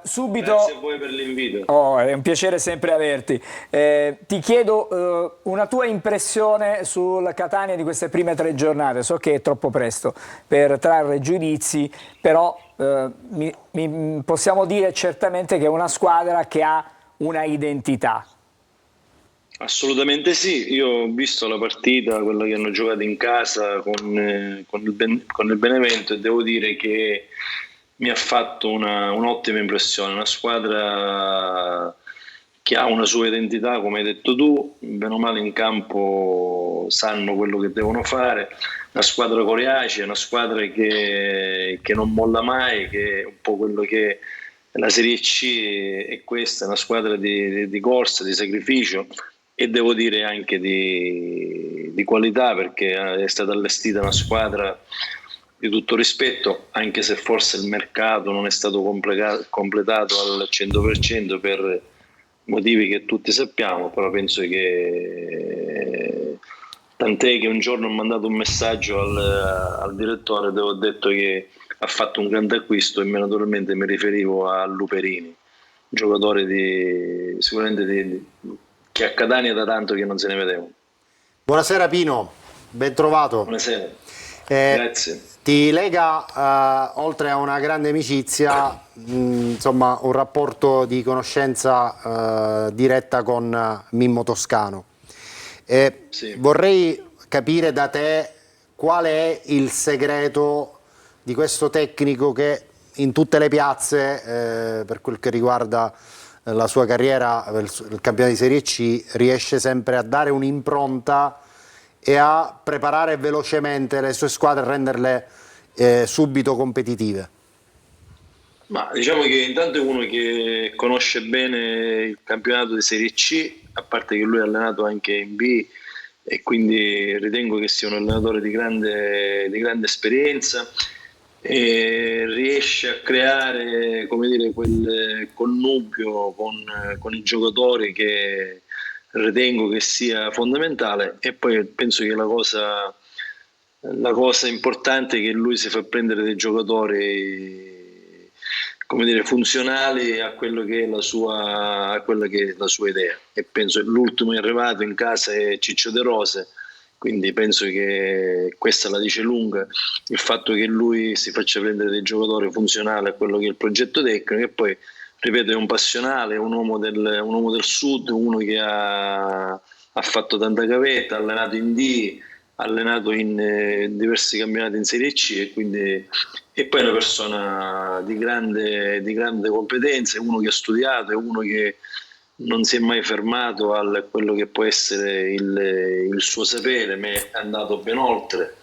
Subito. Grazie a voi per l'invito. È un piacere sempre averti. Ti chiedo una tua impressione sul Catania di queste prime 3 giornate. So che è troppo presto per trarre giudizi, però possiamo dire certamente che è una squadra che ha una identità. Assolutamente sì, io ho visto la partita, quella che hanno giocato in casa con il Benevento, e devo dire che mi ha fatto un'ottima impressione, una squadra che ha una sua identità, come hai detto tu, bene o male in campo sanno quello che devono fare, una squadra coriacea, una squadra che non molla mai, che è un po' quello che la Serie C è questa, una squadra di corsa, di sacrificio, e devo dire anche di qualità, perché è stata allestita una squadra di tutto rispetto, anche se forse il mercato non è stato completato al 100% per motivi che tutti sappiamo, però penso che, tant'è che un giorno ho mandato un messaggio al direttore dove ho detto che ha fatto un grande acquisto, e naturalmente mi riferivo a Luperini, giocatore sicuramente che a Catania da tanto che non se ne vedeva. Buonasera Pino, ben trovato. Buonasera, grazie. Ti lega, oltre a una grande amicizia, insomma, un rapporto di conoscenza diretta con Mimmo Toscano. Sì. Vorrei capire da te qual è il segreto di questo tecnico che in tutte le piazze, per quel che riguarda la sua carriera, il campionato di Serie C, riesce sempre a dare un'impronta e a preparare velocemente le sue squadre, a renderle subito competitive. Ma diciamo che intanto è uno che conosce bene il campionato di Serie C, a parte che lui è allenato anche in B, e quindi ritengo che sia un allenatore di grande esperienza, e riesce a creare, come dire, quel connubio con i giocatori che ritengo che sia fondamentale. E poi penso che la cosa importante è che lui si fa prendere dei giocatori, come dire, funzionali a quello che è la sua idea, e penso che l'ultimo arrivato in casa è Ciccio De Rose, quindi penso che questa la dice lunga, il fatto che lui si faccia prendere dei giocatori funzionali a quello che è il progetto tecnico. E poi, ripeto, è un passionale, un uomo del sud, uno che ha fatto tanta gavetta, ha allenato in D, ha allenato in diversi campionati in Serie C, e poi è una persona di grande competenza, è uno che ha studiato, è uno che non si è mai fermato a quello che può essere il suo sapere, ma è andato ben oltre,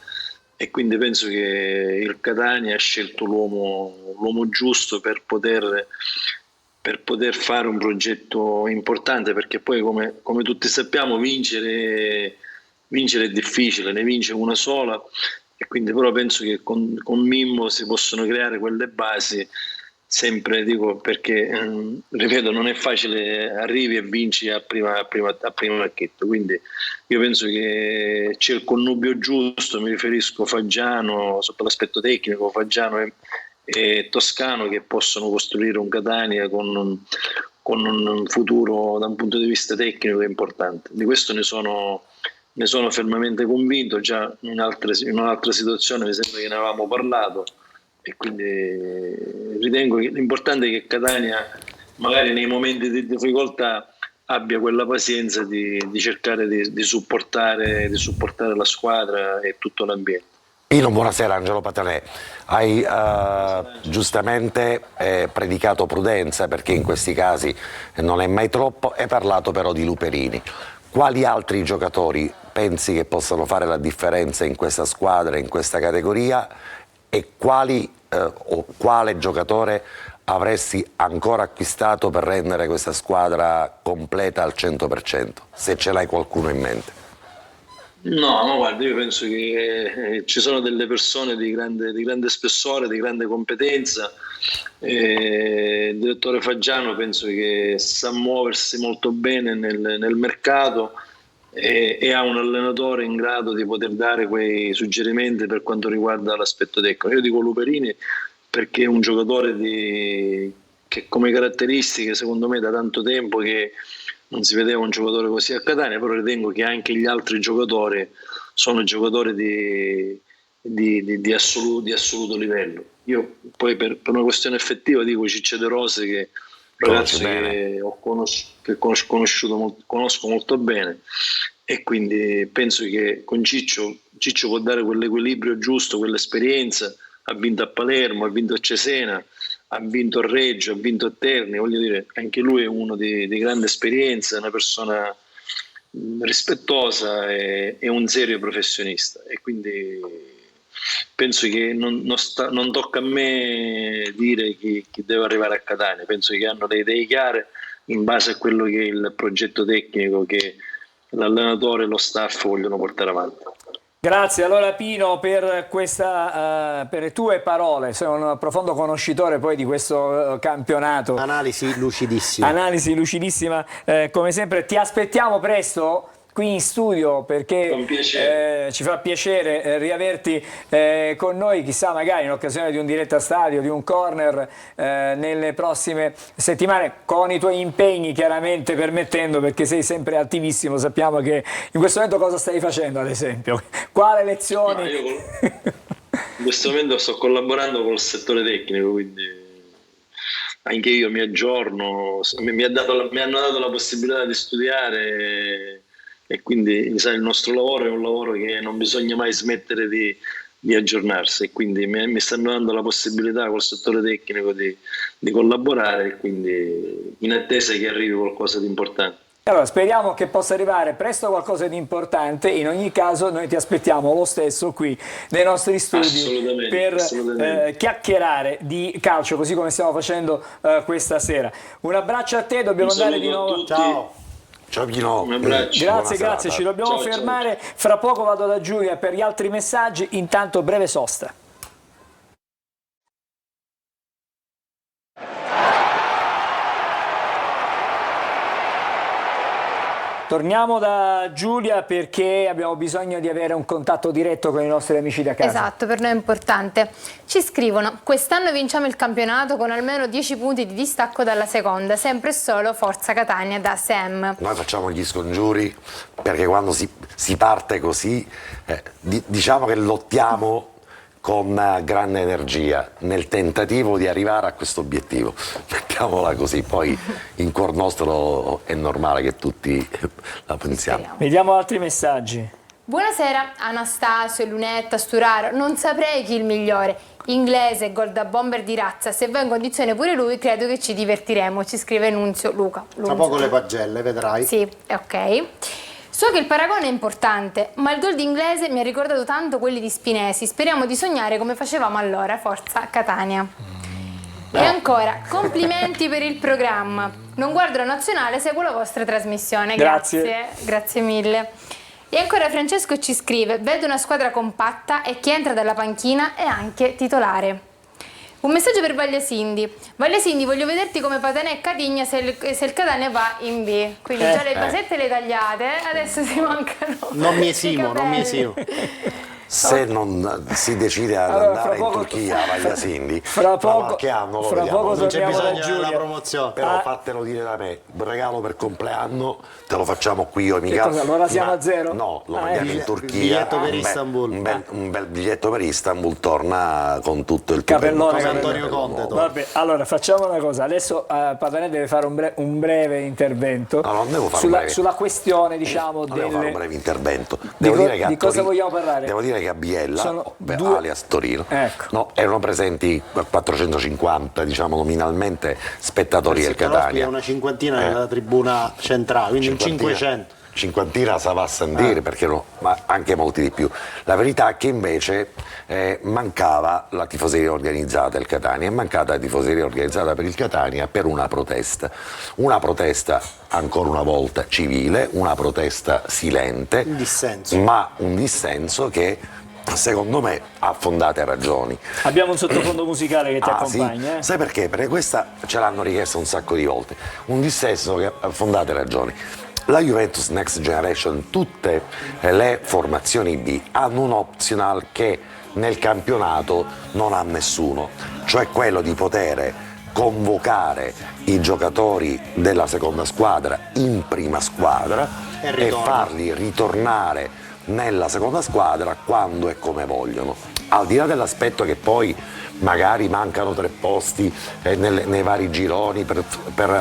e quindi penso che il Catania ha scelto l'uomo giusto per poter fare un progetto importante, perché poi come tutti sappiamo vincere è difficile, ne vince una sola, e quindi però penso che con Mimmo si possono creare quelle basi. Sempre dico, perché ripeto, non è facile, arrivi e vinci a prima acchitto, quindi io penso che c'è il connubio giusto, mi riferisco Faggiano sotto l'aspetto tecnico, Faggiano e Toscano, che possono costruire un Catania con un futuro da un punto di vista tecnico importante. Di questo ne sono fermamente convinto. Già in un'altra situazione mi sembra che ne avevamo parlato, e quindi ritengo che l'importante è che Catania, magari nei momenti di difficoltà, abbia quella pazienza di cercare di supportare la squadra e tutto l'ambiente. Pino, buonasera. Angelo Patanè. Hai giustamente predicato prudenza, perché in questi casi non è mai troppo. Hai parlato però di Luperini. Quali altri giocatori pensi che possano fare la differenza in questa squadra, in questa categoria, e quale giocatore avresti ancora acquistato per rendere questa squadra completa al 100%, se ce l'hai qualcuno in mente? No, ma guarda, io penso che ci sono delle persone di grande spessore, di grande competenza. Il direttore Faggiano penso che sa muoversi molto bene nel mercato, e ha un allenatore in grado di poter dare quei suggerimenti per quanto riguarda l'aspetto tecnico. Io dico Luperini perché è un giocatore che come caratteristiche, secondo me, da tanto tempo che non si vedeva un giocatore così a Catania, però ritengo che anche gli altri giocatori sono giocatori di assoluto livello. Io poi per una questione effettiva dico Ciccio De Rose, che è un ragazzo che conosco molto bene, e quindi penso che con Ciccio può dare quell'equilibrio giusto, quell'esperienza. Ha vinto a Palermo, ha vinto a Cesena, ha vinto a Reggio, ha vinto a Terni, voglio dire, anche lui è uno di grande esperienza, è una persona rispettosa, e un serio professionista, e quindi penso che non tocca a me dire chi deve arrivare a Catania. Penso che hanno le idee chiare in base a quello che è il progetto tecnico che l'allenatore e lo staff vogliono portare avanti. Grazie allora Pino per per le tue parole. Sei un profondo conoscitore poi di questo campionato. Analisi lucidissima. Analisi lucidissima, come sempre. Ti aspettiamo presto qui in studio, perché ci fa piacere riaverti con noi, chissà, magari in occasione di un diretta stadio, di un corner nelle prossime settimane, con i tuoi impegni chiaramente permettendo, perché sei sempre attivissimo. Sappiamo che in questo momento cosa stai facendo, ad esempio? Quale lezioni? In questo momento sto collaborando col settore tecnico, quindi anche io mi aggiorno, mi hanno dato la possibilità di studiare e quindi sai, il nostro lavoro è un lavoro che non bisogna mai smettere di aggiornarsi, e quindi mi stanno dando la possibilità col settore tecnico di collaborare, e quindi in attesa che arrivi qualcosa di importante. Allora, speriamo che possa arrivare presto qualcosa di importante. In ogni caso noi ti aspettiamo lo stesso qui nei nostri studi per chiacchierare di calcio, così come stiamo facendo questa sera. Un abbraccio a te, dobbiamo andare di nuovo. Ciao. Ciao Pino. Grazie, ci dobbiamo fermare. Fra poco vado da Giulia per gli altri messaggi, intanto breve sosta. Torniamo da Giulia perché abbiamo bisogno di avere un contatto diretto con i nostri amici da casa. Esatto, per noi è importante. Ci scrivono: quest'anno vinciamo il campionato con almeno 10 punti di distacco dalla seconda, sempre e solo Forza Catania da Sam. Noi facciamo gli scongiuri perché quando si parte così diciamo che lottiamo con grande energia nel tentativo di arrivare a questo obiettivo, mettiamola così, poi in cuor nostro è normale che tutti la pensiamo. Vediamo altri messaggi. Buonasera Anastasio, Lunetta, Sturaro, non saprei chi è il migliore, inglese, gol da bomber di razza, se va in condizione pure lui credo che ci divertiremo, ci scrive Nunzio Luca. Tra poco le pagelle, vedrai. Sì, ok. So che il paragone è importante, ma il gol d'inglese mi ha ricordato tanto quelli di Spinesi. Speriamo di sognare come facevamo allora, Forza Catania. E ancora, complimenti per il programma. Non guardo la nazionale, seguo la vostra trasmissione. Grazie mille. E ancora Francesco ci scrive: vedo una squadra compatta e chi entra dalla panchina è anche titolare. Un messaggio per Vagliasindi. Vagliasindi, voglio vederti come Patanè e Catigna se il Catania va in B. Quindi già le basette le tagliate, adesso si mancano. Non mi esimo. Se non si decide ad andare in Turchia a Vagliasindi, fra qualche anno lo vediamo. Non c'è bisogno della promozione. Però fatelo dire da me, un regalo per compleanno te lo facciamo qui io e mica. Allora siamo a zero? No, lo mandiamo in Turchia. Biglietto per Istanbul. Un bel biglietto per Istanbul, torna con tutto il capellone tuo Antonio Conte. Vabbè, allora facciamo una cosa, adesso Patanè deve fare un breve intervento. No, non devo fare sulla questione, diciamo, devo fare un breve intervento. Di cosa vogliamo parlare? Devo dire che a Biella, alias Torino, ecco. No, erano presenti 450, diciamo nominalmente, spettatori del Catania. Una cinquantina nella tribuna centrale, quindi un 500. Cinquantina sa va a sentire, perché no, ma anche molti di più. La verità è che invece mancava la tifoseria organizzata del Catania, è mancata la tifoseria organizzata per il Catania per una protesta ancora una volta civile, una protesta silente, un dissenso. Ma un dissenso che secondo me ha fondate ragioni. Abbiamo un sottofondo musicale che ti accompagna. Sì. Sai perché? Perché questa ce l'hanno richiesta un sacco di volte. Un dissenso che ha fondate ragioni. La Juventus Next Generation, tutte le formazioni B hanno un optional che nel campionato non ha nessuno, cioè quello di poter convocare i giocatori della seconda squadra in prima squadra e farli ritornare nella seconda squadra quando e come vogliono. Al di là dell'aspetto che poi magari mancano 3 posti nei vari gironi per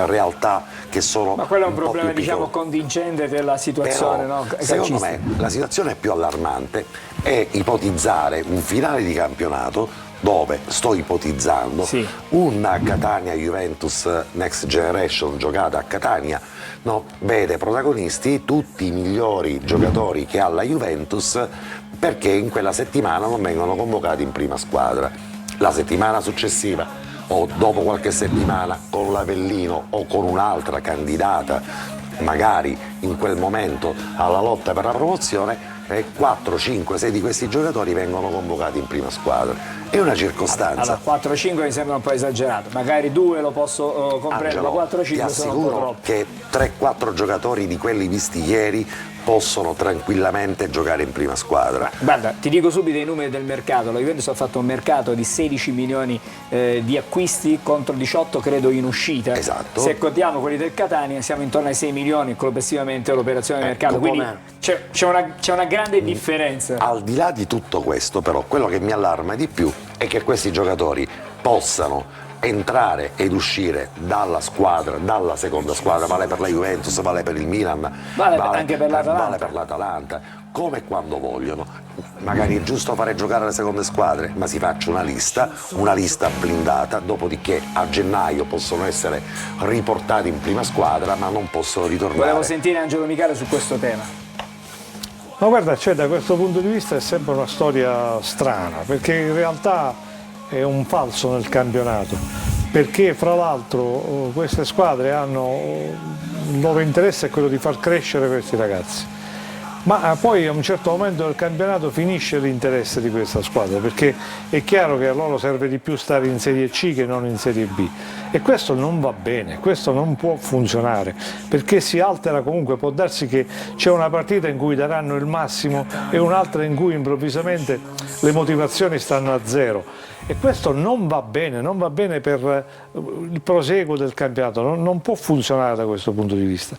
realtà che sono. Ma quello è un problema, diciamo, contingente della situazione. Però, no? Secondo me la situazione più allarmante è ipotizzare un finale di campionato dove, sto ipotizzando, una Catania-Juventus Next Generation giocata a Catania, vede protagonisti tutti i migliori giocatori che ha la Juventus, perché in quella settimana non vengono convocati in prima squadra. La settimana successiva o dopo qualche settimana con l'Avellino o con un'altra candidata magari in quel momento alla lotta per la promozione, 4, 5, 6 di questi giocatori vengono convocati in prima squadra. È una circostanza. Allora, 4-5 mi sembra un po' esagerato, magari 2 lo posso comprendere, ma 4-5 sono un po' troppo. Che 3-4 giocatori di quelli visti ieri possono tranquillamente giocare in prima squadra. Guarda, ti dico subito i numeri del mercato. La Juventus ha fatto un mercato di 16 milioni di acquisti contro 18 credo in uscita. Esatto. Se contiamo quelli del Catania siamo intorno ai 6 milioni complessivamente l'operazione di mercato, quindi c'è una grande differenza. Al di là di tutto questo, però, quello che mi allarma di più è che questi giocatori possano entrare ed uscire dalla squadra, dalla seconda squadra, vale per la Juventus, vale per il Milan, vale anche per l'Atalanta. Vale per l'Atalanta, come e quando vogliono. Magari è giusto fare giocare le seconde squadre, ma si faccia una lista blindata, dopodiché a gennaio possono essere riportati in prima squadra, ma non possono ritornare. Volevo sentire Angelo Micale su questo tema. Ma guarda, da questo punto di vista è sempre una storia strana, perché in realtà è un falso nel campionato, perché fra l'altro queste squadre hanno, il loro interesse è quello di far crescere questi ragazzi, ma poi a un certo momento del campionato finisce l'interesse di questa squadra, perché è chiaro che a loro serve di più stare in Serie C che non in Serie B, e questo non va bene, questo non può funzionare, perché si altera comunque. Può darsi che c'è una partita in cui daranno il massimo e un'altra in cui improvvisamente le motivazioni stanno a zero, e questo non va bene per il proseguo del campionato, non può funzionare da questo punto di vista.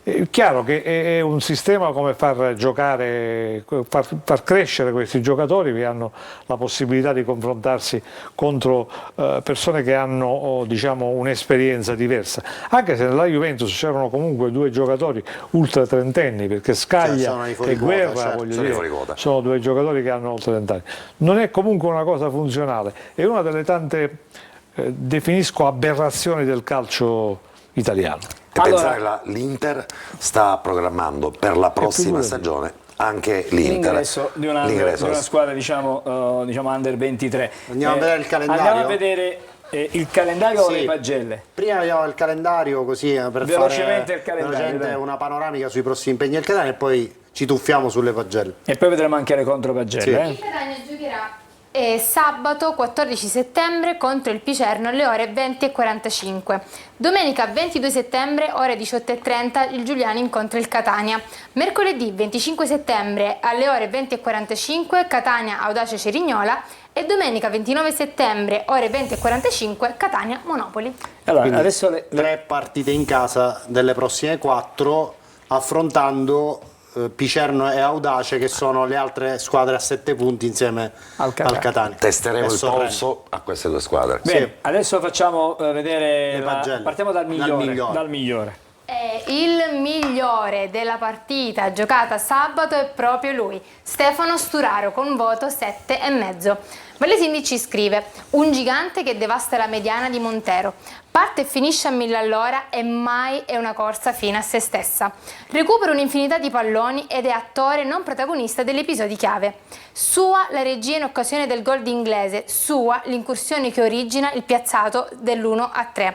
È chiaro che è un sistema come far giocare, far crescere questi giocatori che hanno la possibilità di confrontarsi contro persone che hanno, diciamo, un'esperienza diversa, anche se nella Juventus c'erano comunque due giocatori ultra trentenni, perché Scaglia e Guerra, voglio dire, sono due giocatori che hanno oltre 30 anni. Non è comunque una cosa funzionale, è una delle tante, definisco, aberrazioni del calcio italiano. E pensare che l'Inter sta programmando per la prossima stagione anche l'ingresso di una squadra diciamo under 23. Andiamo a vedere il calendario. Andiamo a vedere il calendario o le pagelle? Prima vediamo il calendario, così per velocemente fare il calendario, una panoramica sui prossimi impegni del Catania, e poi ci tuffiamo sulle pagelle. E poi vedremo anche le contropagelle. Il Catania giocherà sabato 14 settembre contro il Picerno alle ore 20:45. Domenica 22 settembre ore 18:30 il Giuliani incontra il Catania. Mercoledì 25 settembre alle ore 20:45 Catania Audace Cerignola, e domenica 29 settembre ore 20:45 Catania Monopoli. Allora, quindi adesso tre partite in casa delle prossime 4, affrontando Picerno e Audace, che sono le altre squadre a 7 punti insieme al Catania. Testeremo il polso a queste due squadre. Bene, adesso facciamo vedere partiamo dal migliore. Il migliore della partita giocata sabato è proprio lui, Stefano Sturaro, con voto 7,5. Valesindi ci scrive: un gigante che devasta la mediana di Montero, parte e finisce a 1000 all'ora e mai è una corsa fine a se stessa, recupera un'infinità di palloni ed è attore non protagonista degli episodi chiave. Sua la regia in occasione del gol inglese, sua l'incursione che origina il piazzato dell'1-3.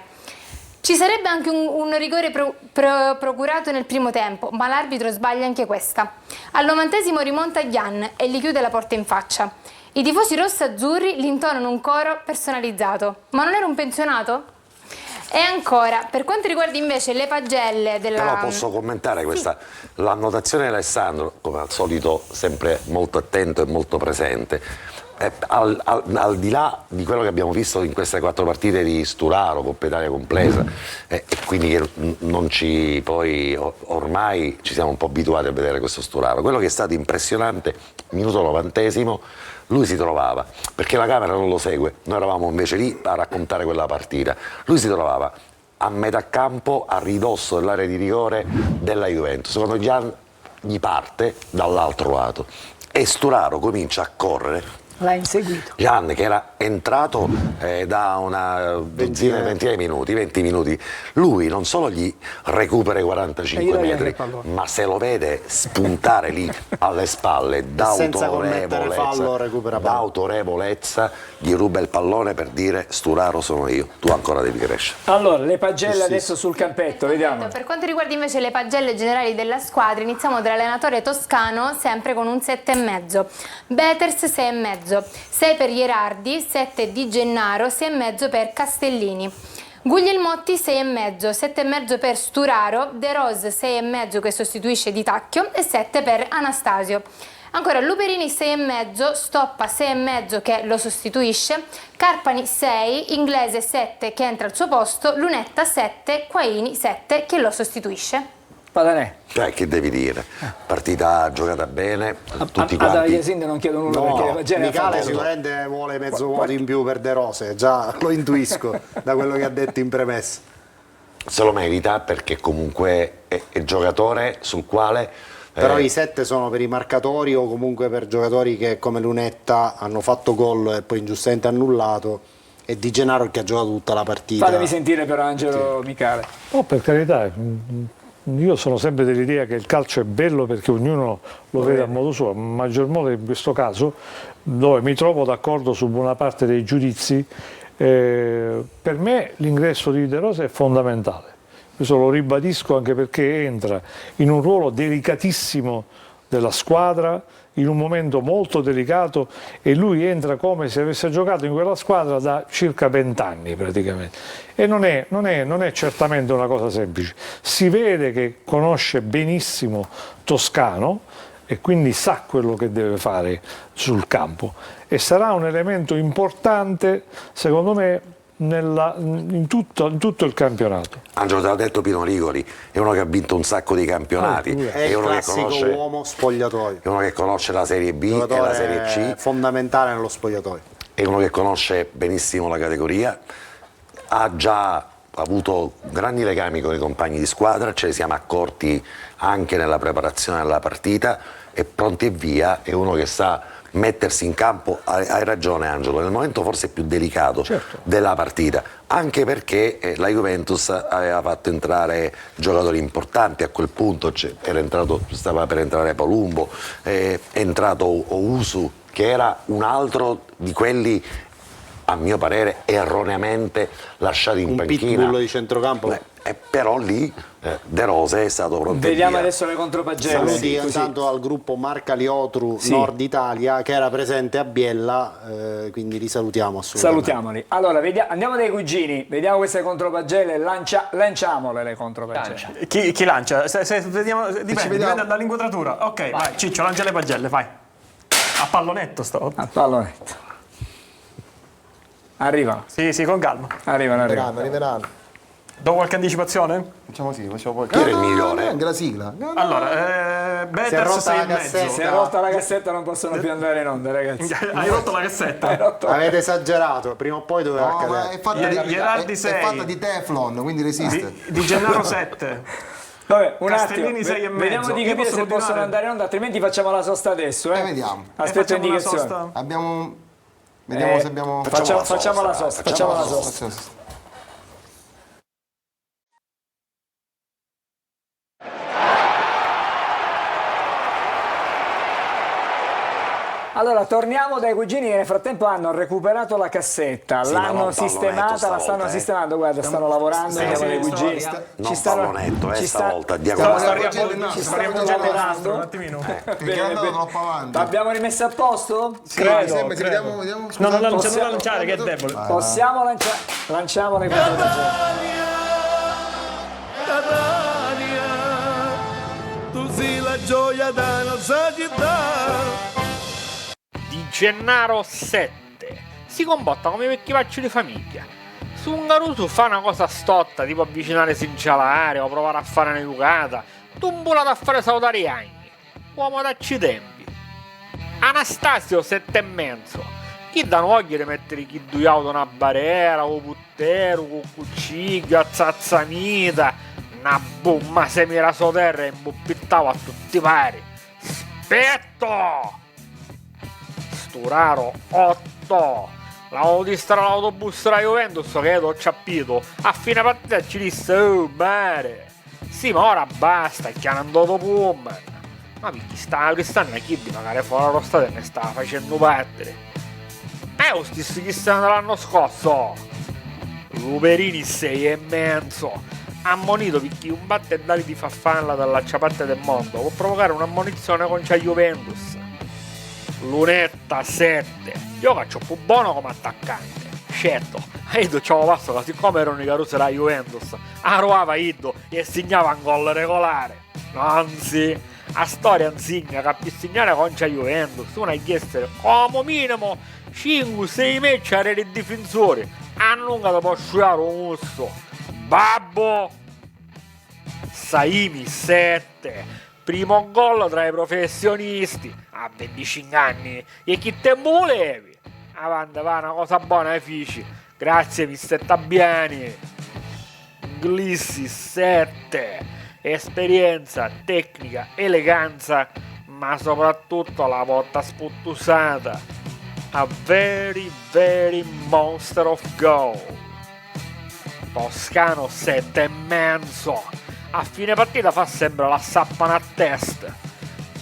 Ci sarebbe anche un rigore procurato nel primo tempo, ma l'arbitro sbaglia anche questa. Al 90° rimonta Gian e gli chiude la porta in faccia. I tifosi rossazzurri gli intonano un coro personalizzato. Ma non era un pensionato? E ancora, per quanto riguarda invece le pagelle della... Però posso commentare questa, l'annotazione di Alessandro, come al solito sempre molto attento e molto presente. Al di là di quello che abbiamo visto in queste 4 partite di Sturaro, Coppa Italia complesa, e quindi che non ci poi ormai ci siamo un po' abituati a vedere questo Sturaro, quello che è stato impressionante, minuto 90°, lui si trovava, perché la camera non lo segue, noi eravamo invece lì a raccontare quella partita, lui si trovava a metà campo, a ridosso dell'area di rigore della Juventus, quando Gian gli parte dall'altro lato e Sturaro comincia a correre. L'ha inseguito. Gian, che era entrato da una dozzina di 20 minuti, lui non solo gli recupera i 45 metri, ma se lo vede spuntare lì alle spalle d'autorevolezza, gli ruba il pallone per dire: Sturaro sono io, tu ancora devi crescere. Allora, le pagelle adesso sul campetto, vediamo. Per quanto riguarda invece le pagelle generali della squadra, iniziamo dall'allenatore toscano, sempre con un 7,5. Beters 6,5. 6 per Ierardi, 7 di Gennaro, 6,5 per Castellini. Guglielmotti 6,5, 7,5 per Sturaro, De Rose 6,5 che sostituisce Di Tacchio e 7 per Anastasio. Ancora Luperini 6,5, Stoppa 6,5 che lo sostituisce, Carpani 6, Inglese 7 che entra al suo posto, Lunetta 7, Quaini 7 che lo sostituisce. Padanè. Che devi dire? Partita giocata bene, tutti Ad quanti. Agliasinde non chiedo nulla perché Vagene Micale sicuramente vuole mezzo voto in più per De Rose, già lo intuisco da quello che ha detto in premessa. Se lo merita perché comunque è giocatore sul quale... Però i 7 sono per i marcatori o comunque per giocatori che come Lunetta hanno fatto gol e poi ingiustamente annullato, e Di Gennaro che ha giocato tutta la partita. Fatemi sentire però Angelo Micale. Oh, per carità, io sono sempre dell'idea che il calcio è bello perché ognuno lo vede a modo suo, maggior modo in questo caso, dove mi trovo d'accordo su buona parte dei giudizi. Per me l'ingresso di De Rose è fondamentale. Questo lo ribadisco anche perché entra in un ruolo delicatissimo della squadra, in un momento molto delicato, e lui entra come se avesse giocato in quella squadra da circa 20 anni praticamente. E non è certamente una cosa semplice. Si vede che conosce benissimo Toscano e quindi sa quello che deve fare sul campo, e sarà un elemento importante secondo me in tutto il campionato. Angelo, te l'ha detto Pino Rigoli, è uno che ha vinto un sacco di campionati, È il uno classico che conosce, uomo spogliatoio. è uno che conosce la Serie B e la Serie C, fondamentale nello spogliatoio. è uno che conosce benissimo la categoria, ha già avuto grandi legami con i compagni di squadra, ce ne siamo accorti anche nella preparazione della partita, è pronti e via, è uno che sa mettersi in campo. Hai ragione Angelo, nel momento forse più delicato della partita, anche perché la Juventus aveva fatto entrare giocatori importanti, a quel punto stava per entrare Palumbo, è entrato Ousu, che era un altro di quelli a mio parere erroneamente lasciati in panchina. Un pitbull di centrocampo. Però lì De Rose è stato pronto. Vediamo adesso le contropagelle. Saluti intanto al gruppo Marca Liotru Nord Italia che era presente a Biella, quindi li salutiamo assolutamente. Salutiamoli. Allora, andiamo dai cugini, vediamo queste contropagelle, lanciamole le contropagelle. Chi lancia? Dipende dall'inquadratura. Ok, vai Ciccio, lancia le pagelle, vai. A pallonetto sto. A pallonetto. Arrivano. Sì, con calma. Arriveranno. Do qualche anticipazione? Facciamo poi. Chi era il migliore? Anche la sigla. Allora, Betters 6,5. Si è rotta la cassetta, non possono più andare in onda, ragazzi. Hai rotto la cassetta? Avete esagerato, prima o poi doveva accadere. Ma è fatta di Teflon, quindi resiste. Di Gennaro 7. Vabbè, un Castellini attimo, 6,5. vediamo di capire se possono andare in onda, altrimenti facciamo la sosta adesso. Vediamo. Aspetta indicazione. Vediamo se abbiamo... Facciamo la sosta. Allora, torniamo dai cugini che nel frattempo hanno recuperato la cassetta, l'hanno sistemata, la stanno sistemando, guarda, stanno lavorando, andiamo dai cugini. Non pallonetto, stavolta, ci stanno già lavorando. Un attimino. Troppo avanti. L'abbiamo rimessa a posto? Vediamo. Non lanciare, che è debole. Possiamo lanciare? Lanciamo le contropagelle. Tu sei la gioia della nostra città. Di Gennaro 7 si comporta come vecchi facci di famiglia. Su un Garusu fa una cosa stotta, tipo avvicinare Sincialare o provare a fare un'educata, tumbolato a fare salutare gli agni. Uomo dacci tempi. Anastasio 7,5. Chi da voglia di mettere chi duiauto una barriera, o puttero, con cucciglio, a zazzamita, una bomma semira soterra e imbuppittava a tutti i pari. Spetto! Sturaro 8. L'avevo distrato l'autobus della Juventus che ho capito. A fine partita ci disse: oh mare. Sì, ma ora basta, che hanno andato pullman. Ma perché stava prestando a chi di magari fuori allo stadio e ne stava facendo perdere. Lo stesso che stanno l'anno scorso. Luperini 6,5. Ammonito perché un batte e dali di farfalla dall'altra parte del mondo può provocare un'ammonizione contro la Juventus. Lunetta 7. Io faccio più buono come attaccante. certo, Iddo c'avevo passo che siccome erano i carusi della Juventus, arruava Iddo e segnava un gol regolare. Anzi, la storia insegna che per segnare contro la Juventus uno ha chiesto come minimo 5-6 match a i difensori, a lunga da può asciugare un musso. Babbo! Saimi 7, primo gol tra i professionisti a 25 anni, e che tempo volevi? Avanti, va, una cosa buona ai fici. Grazie mister Tabiani. Glissi 7, esperienza, tecnica, eleganza, ma soprattutto la botta sputtusata. A very monster of goal. Toscano 7,5. A fine partita fa sempre la sappana a testa.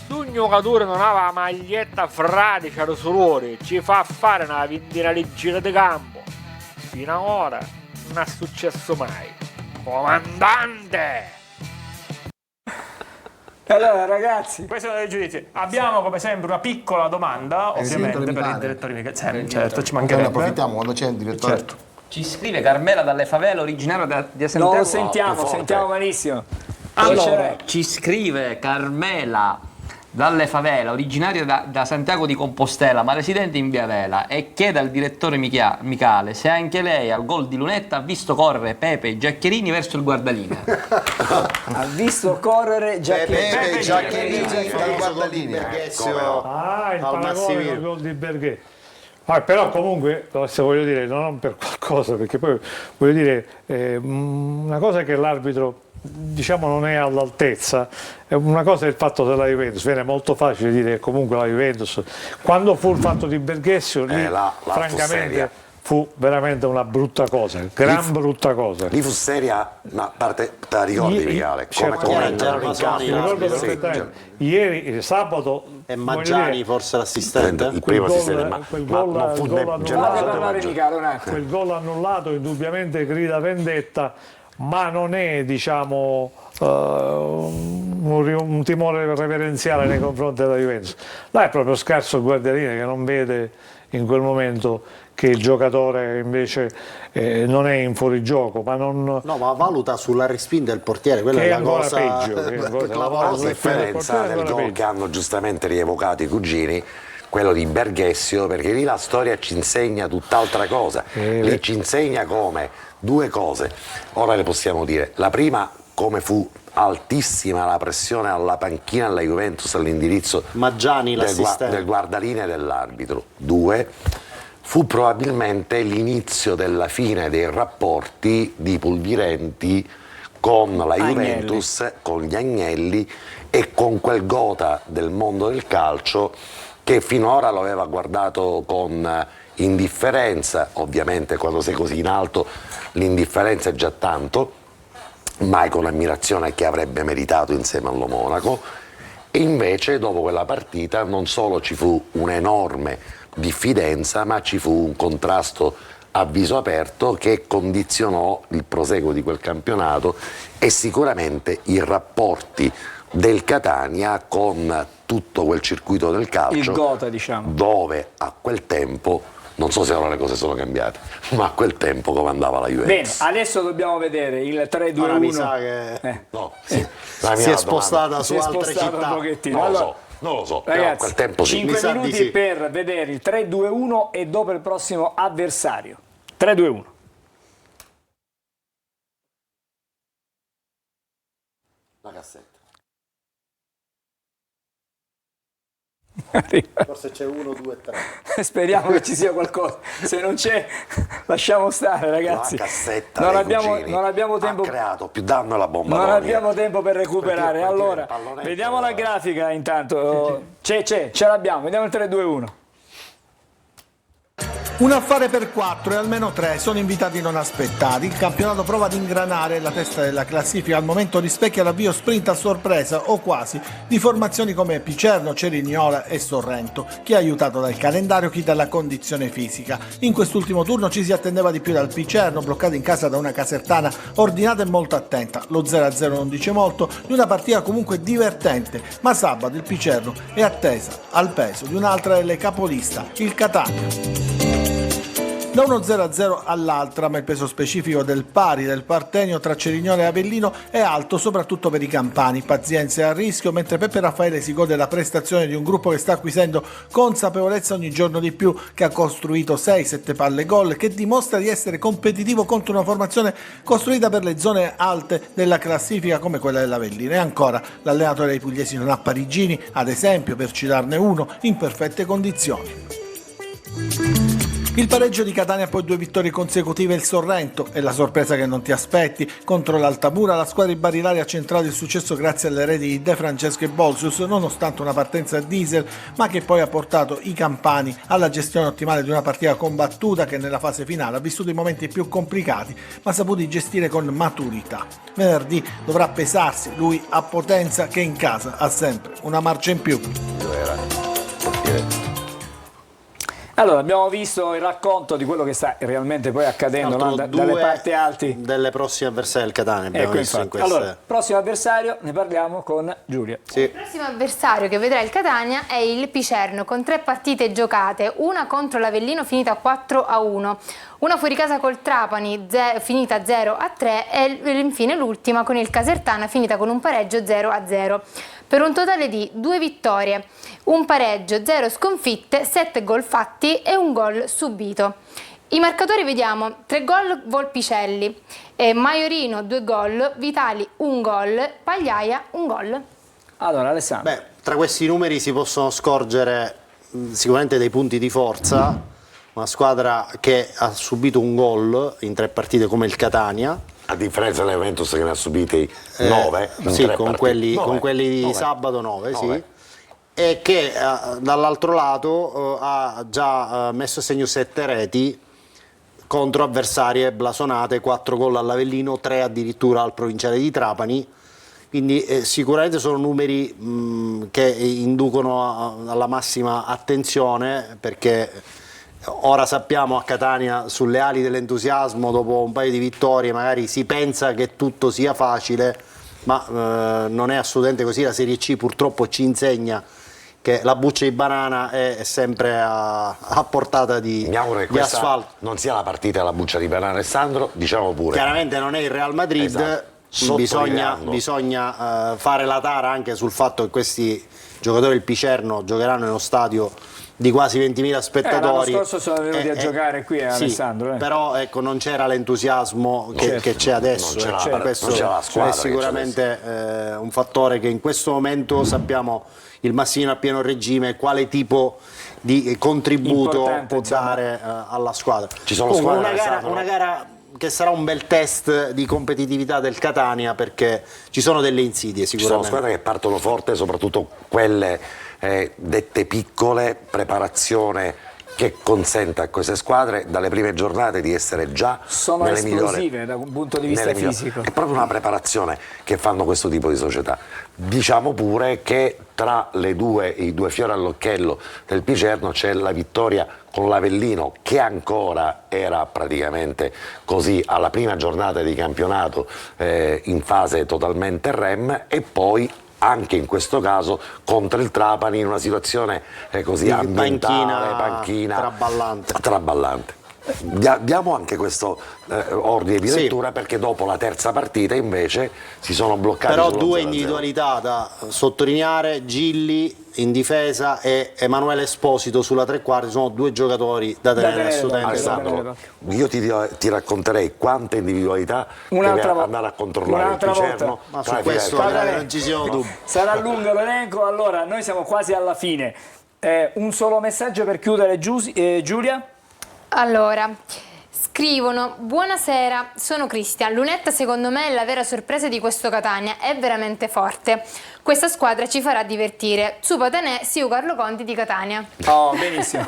Se un giocatore non aveva la maglietta fradicia da solore, ci fa fare una ventina di giro di campo. Fino ad ora non è successo mai. Comandante! Allora ragazzi, questi sono dei giudizi. Abbiamo come sempre una piccola domanda, ovviamente per il direttore. Certo, ci mancherebbe. Ne approfittiamo quando c'è il direttore. Certo. Ci scrive Carmela dalle favele, originario di Santiago. non lo sentiamo malissimo. Allora, ci scrive Carmela dalle favela, originaria da Santiago di Compostela, ma residente in Via Vela, e chiede al direttore Michale se anche lei al gol di Lunetta ha visto correre Pepe e Giaccherini verso il guardalinea. Ha visto correre Pepe Giaccherini dal guardalinea. Il paragone al gol di Berghe. Però comunque, se voglio dire, non per qualcosa, perché poi voglio dire, una cosa è che l'arbitro diciamo non è all'altezza, una cosa è il fatto della Juventus, viene molto facile dire che comunque la Juventus, quando fu il fatto di Berghessio lì francamente fu veramente una brutta cosa, brutta cosa. Lì fu seria, ma parte te la ricordi Michele? Ieri, sabato, e Maggiani forse l'assistente? Il primo assistente, quel gol annullato indubbiamente grida vendetta, ma non è, diciamo, un timore reverenziale nei confronti della Juventus. Là è proprio scarso il guardialine che non vede in quel momento che il giocatore invece non è in fuorigioco, ma non... No, ma valuta sulla respinta del portiere, quella che è la ancora cosa peggio. La differenza del gol che hanno giustamente rievocato i cugini, quello di Berghessio, perché lì la storia ci insegna tutt'altra cosa. Lì ci insegna come due cose, ora le possiamo dire. La prima, come fu altissima la pressione alla panchina della Juventus all'indirizzo Maggiani, del guardalinea e dell'arbitro. Due, fu probabilmente l'inizio della fine dei rapporti di Pulvirenti con la Juventus, con gli Agnelli e con quel gota del mondo del calcio che finora lo aveva guardato con indifferenza. Ovviamente quando sei così in alto l'indifferenza è già tanto, mai con ammirazione che avrebbe meritato insieme allo Monaco. E invece dopo quella partita non solo ci fu un'enorme diffidenza, ma ci fu un contrasto a viso aperto che condizionò il proseguo di quel campionato e sicuramente i rapporti del Catania con tutto quel circuito del calcio, il Gotha, diciamo, dove a quel tempo, non so se ora le cose sono cambiate, ma a quel tempo comandava la Juventus. Bene, adesso dobbiamo vedere il 3-2-1. Mi sa che si è spostata su altre città. Un pochettino. Non lo so, ragazzi, a quel tempo 5 minuti per vedere il 3-2-1 e dopo il prossimo avversario. 3-2-1. La cassetta. Forse c'è 1, 2, 3. Speriamo che ci sia qualcosa. Se non c'è, lasciamo stare, ragazzi. La cassetta non abbiamo tempo. Ha creato più danno alla bomba. Non abbiamo tempo per recuperare. Allora, vediamo la grafica intanto. Ce l'abbiamo. Vediamo il 3-2-1. Un affare per 4 e almeno 3 sono invitati non aspettati. Il campionato prova ad ingranare la testa della classifica. Al momento rispecchia l'avvio sprint a sorpresa o quasi di formazioni come Picerno, Cerignola e Sorrento, chi è aiutato dal calendario, chi dalla condizione fisica. In quest'ultimo turno ci si attendeva di più dal Picerno, bloccato in casa da una Casertana ordinata e molto attenta. Lo 0-0 non dice molto di una partita comunque divertente, ma sabato il Picerno è attesa al peso di un'altra delle capolista, il Catania. Da uno 0-0 all'altra, ma il peso specifico del pari del Partenio tra Cerignola e Avellino è alto soprattutto per i campani. Pazienza e a rischio, mentre Peppe Raffaele si gode la prestazione di un gruppo che sta acquisendo consapevolezza ogni giorno di più, che ha costruito 6-7 palle gol, che dimostra di essere competitivo contro una formazione costruita per le zone alte della classifica come quella dell'Avellino. E ancora, l'allenatore dei pugliesi non ha Parigini, ad esempio, per citarne uno, in perfette condizioni. Il pareggio di Catania, poi 2 vittorie consecutive, il Sorrento e la sorpresa che non ti aspetti. Contro l'Altamura la squadra di Barilari ha centrato il successo grazie alle reti di De Francesco e Bolsius, nonostante una partenza a diesel, ma che poi ha portato i campani alla gestione ottimale di una partita combattuta che nella fase finale ha vissuto i momenti più complicati, ma saputi gestire con maturità. Venerdì dovrà pesarsi, lui a Potenza che in casa ha sempre una marcia in più. Allora, abbiamo visto il racconto di quello che sta realmente poi accadendo, no? Dalle parti alti delle prossime avversarie del Catania. Abbiamo visto in queste... Allora, prossimo avversario ne parliamo con Giulia. Sì. Il prossimo avversario che vedrà il Catania è il Picerno, con 3 partite giocate, una contro l'Avellino finita 4-1, una fuori casa col Trapani finita 0-3 e infine l'ultima con il Casertana finita con un pareggio 0-0. Per un totale di 2 vittorie, un pareggio, 0 sconfitte, 7 gol fatti e un gol subito. I marcatori vediamo: 3 gol Volpicelli, Maiorino 2 gol, Vitali 1 gol, Pagliaia 1 gol. Allora, Alessandro. Tra questi numeri si possono scorgere sicuramente dei punti di forza, una squadra che ha subito un gol in 3 partite come il Catania. A differenza dell'Juventus che ne ha subiti 9, sì, con quelli di sabato 9, sì, e che dall'altro lato ha già messo a segno 7 reti contro avversarie blasonate, 4 gol all'Avellino, 3 addirittura al Provinciale di Trapani, quindi sicuramente sono numeri che inducono alla massima attenzione, perché ora sappiamo a Catania, sulle ali dell'entusiasmo, dopo un paio di vittorie magari si pensa che tutto sia facile, ma non è assolutamente così. La Serie C purtroppo ci insegna che la buccia di banana è sempre a portata di asfalto. Non sia la partita della buccia di banana, Alessandro, diciamo pure. Chiaramente non è il Real Madrid, esatto. Bisogna fare la tara anche sul fatto che questi giocatori del Picerno giocheranno nello stadio di quasi 20.000 spettatori. L'anno scorso sono venuti a giocare qui, Alessandro. Però ecco, non c'era l'entusiasmo che c'è adesso. Questo è sicuramente un fattore che in questo momento sappiamo il Massino a pieno regime quale tipo di contributo può dare alla squadra. Ci sono una gara che sarà un bel test di competitività del Catania, perché ci sono delle insidie sicuramente. Ci sono squadre che partono forte, soprattutto quelle dette piccole, preparazione che consente a queste squadre dalle prime giornate di essere già sono nelle esplosive migliori, da un punto di vista fisico. È proprio una preparazione che fanno questo tipo di società. Diciamo pure che tra i due fiori all'occhiello del Picerno c'è la vittoria con l'Avellino, che ancora era praticamente così alla prima giornata di campionato in fase totalmente rem, e poi anche in questo caso contro il Trapani in una situazione così ambientale, panchina traballante. Diamo anche questo ordine di lettura, perché dopo la terza partita invece si sono bloccati. Però 2 individualità da sottolineare: Gilli in difesa e Emanuele Esposito sulla tre quarti, sono 2 giocatori da tenere assolutamente. Io ti racconterei quante individualità deve andare a controllare il Picerno. Ma su questo non ci siamo dubbi. Sarà lungo l'elenco. Allora, noi siamo quasi alla fine. Un solo messaggio per chiudere, Giulia? Allora, scrivono: buonasera, sono Cristian. Lunetta secondo me è la vera sorpresa di questo Catania, è veramente forte. Questa squadra ci farà divertire. Su Patanè, Siu Carlo Conti di Catania. Oh, benissimo.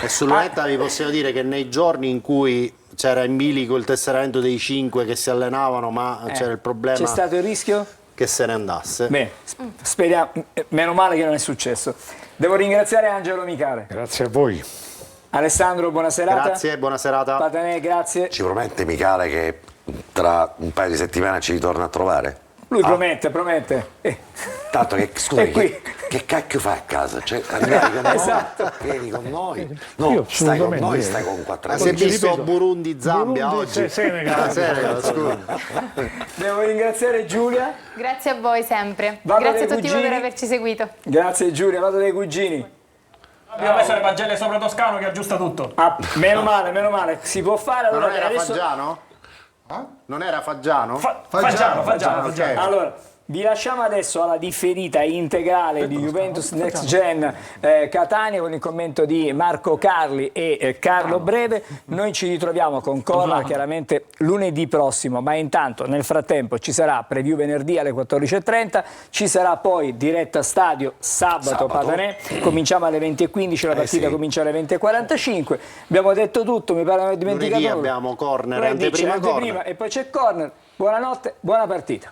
E su Lunetta vi possiamo dire che nei giorni in cui c'era in bilico il tesseramento dei 5 che si allenavano, ma c'era il problema. C'è stato il rischio? Che se ne andasse. Bene, speriamo, meno male che non è successo. Devo ringraziare Angelo Micale. Grazie a voi. Alessandro, buona serata. Grazie, buona serata. Patanè, grazie. Ci promette Micale che tra un paio di settimane ci ritorna a trovare? Lui promette. Tanto che, scusa, che cacchio fai a casa? Cioè, arrivi con noi, Esatto. vieni con noi. Io No, stai con assolutamente. noi, stai con 4 Si è amici. visto Burundi-Zambia Burundi, oggi? Senegal. Senegal, scusa. Devo ringraziare Giulia. Grazie a voi sempre. Vado Grazie a dai tutti voi per cugini. averci seguito. Grazie Giulia, vado dai cugini. Abbiamo messo le pagelle sopra Toscano che aggiusta tutto. Ah, meno male. Si può fare Ma allora non era adesso... Faggiano? Non era Faggiano? Faggiano. Ok. Allora, vi lasciamo adesso alla differita integrale di Juventus Next Gen Catania con il commento di Marco Carli e Carlo Breve. Noi ci ritroviamo con Corner chiaramente lunedì prossimo, ma intanto nel frattempo ci sarà preview venerdì alle 14:30, ci sarà poi diretta stadio sabato. Patanè, cominciamo alle 20:15, la partita comincia alle 20:45. Abbiamo detto tutto, mi pare di aver dimenticato Lunedì nulla. abbiamo Corner, Lunedì c'è anteprima Corner. e poi c'è Corner. Buonanotte, buona partita.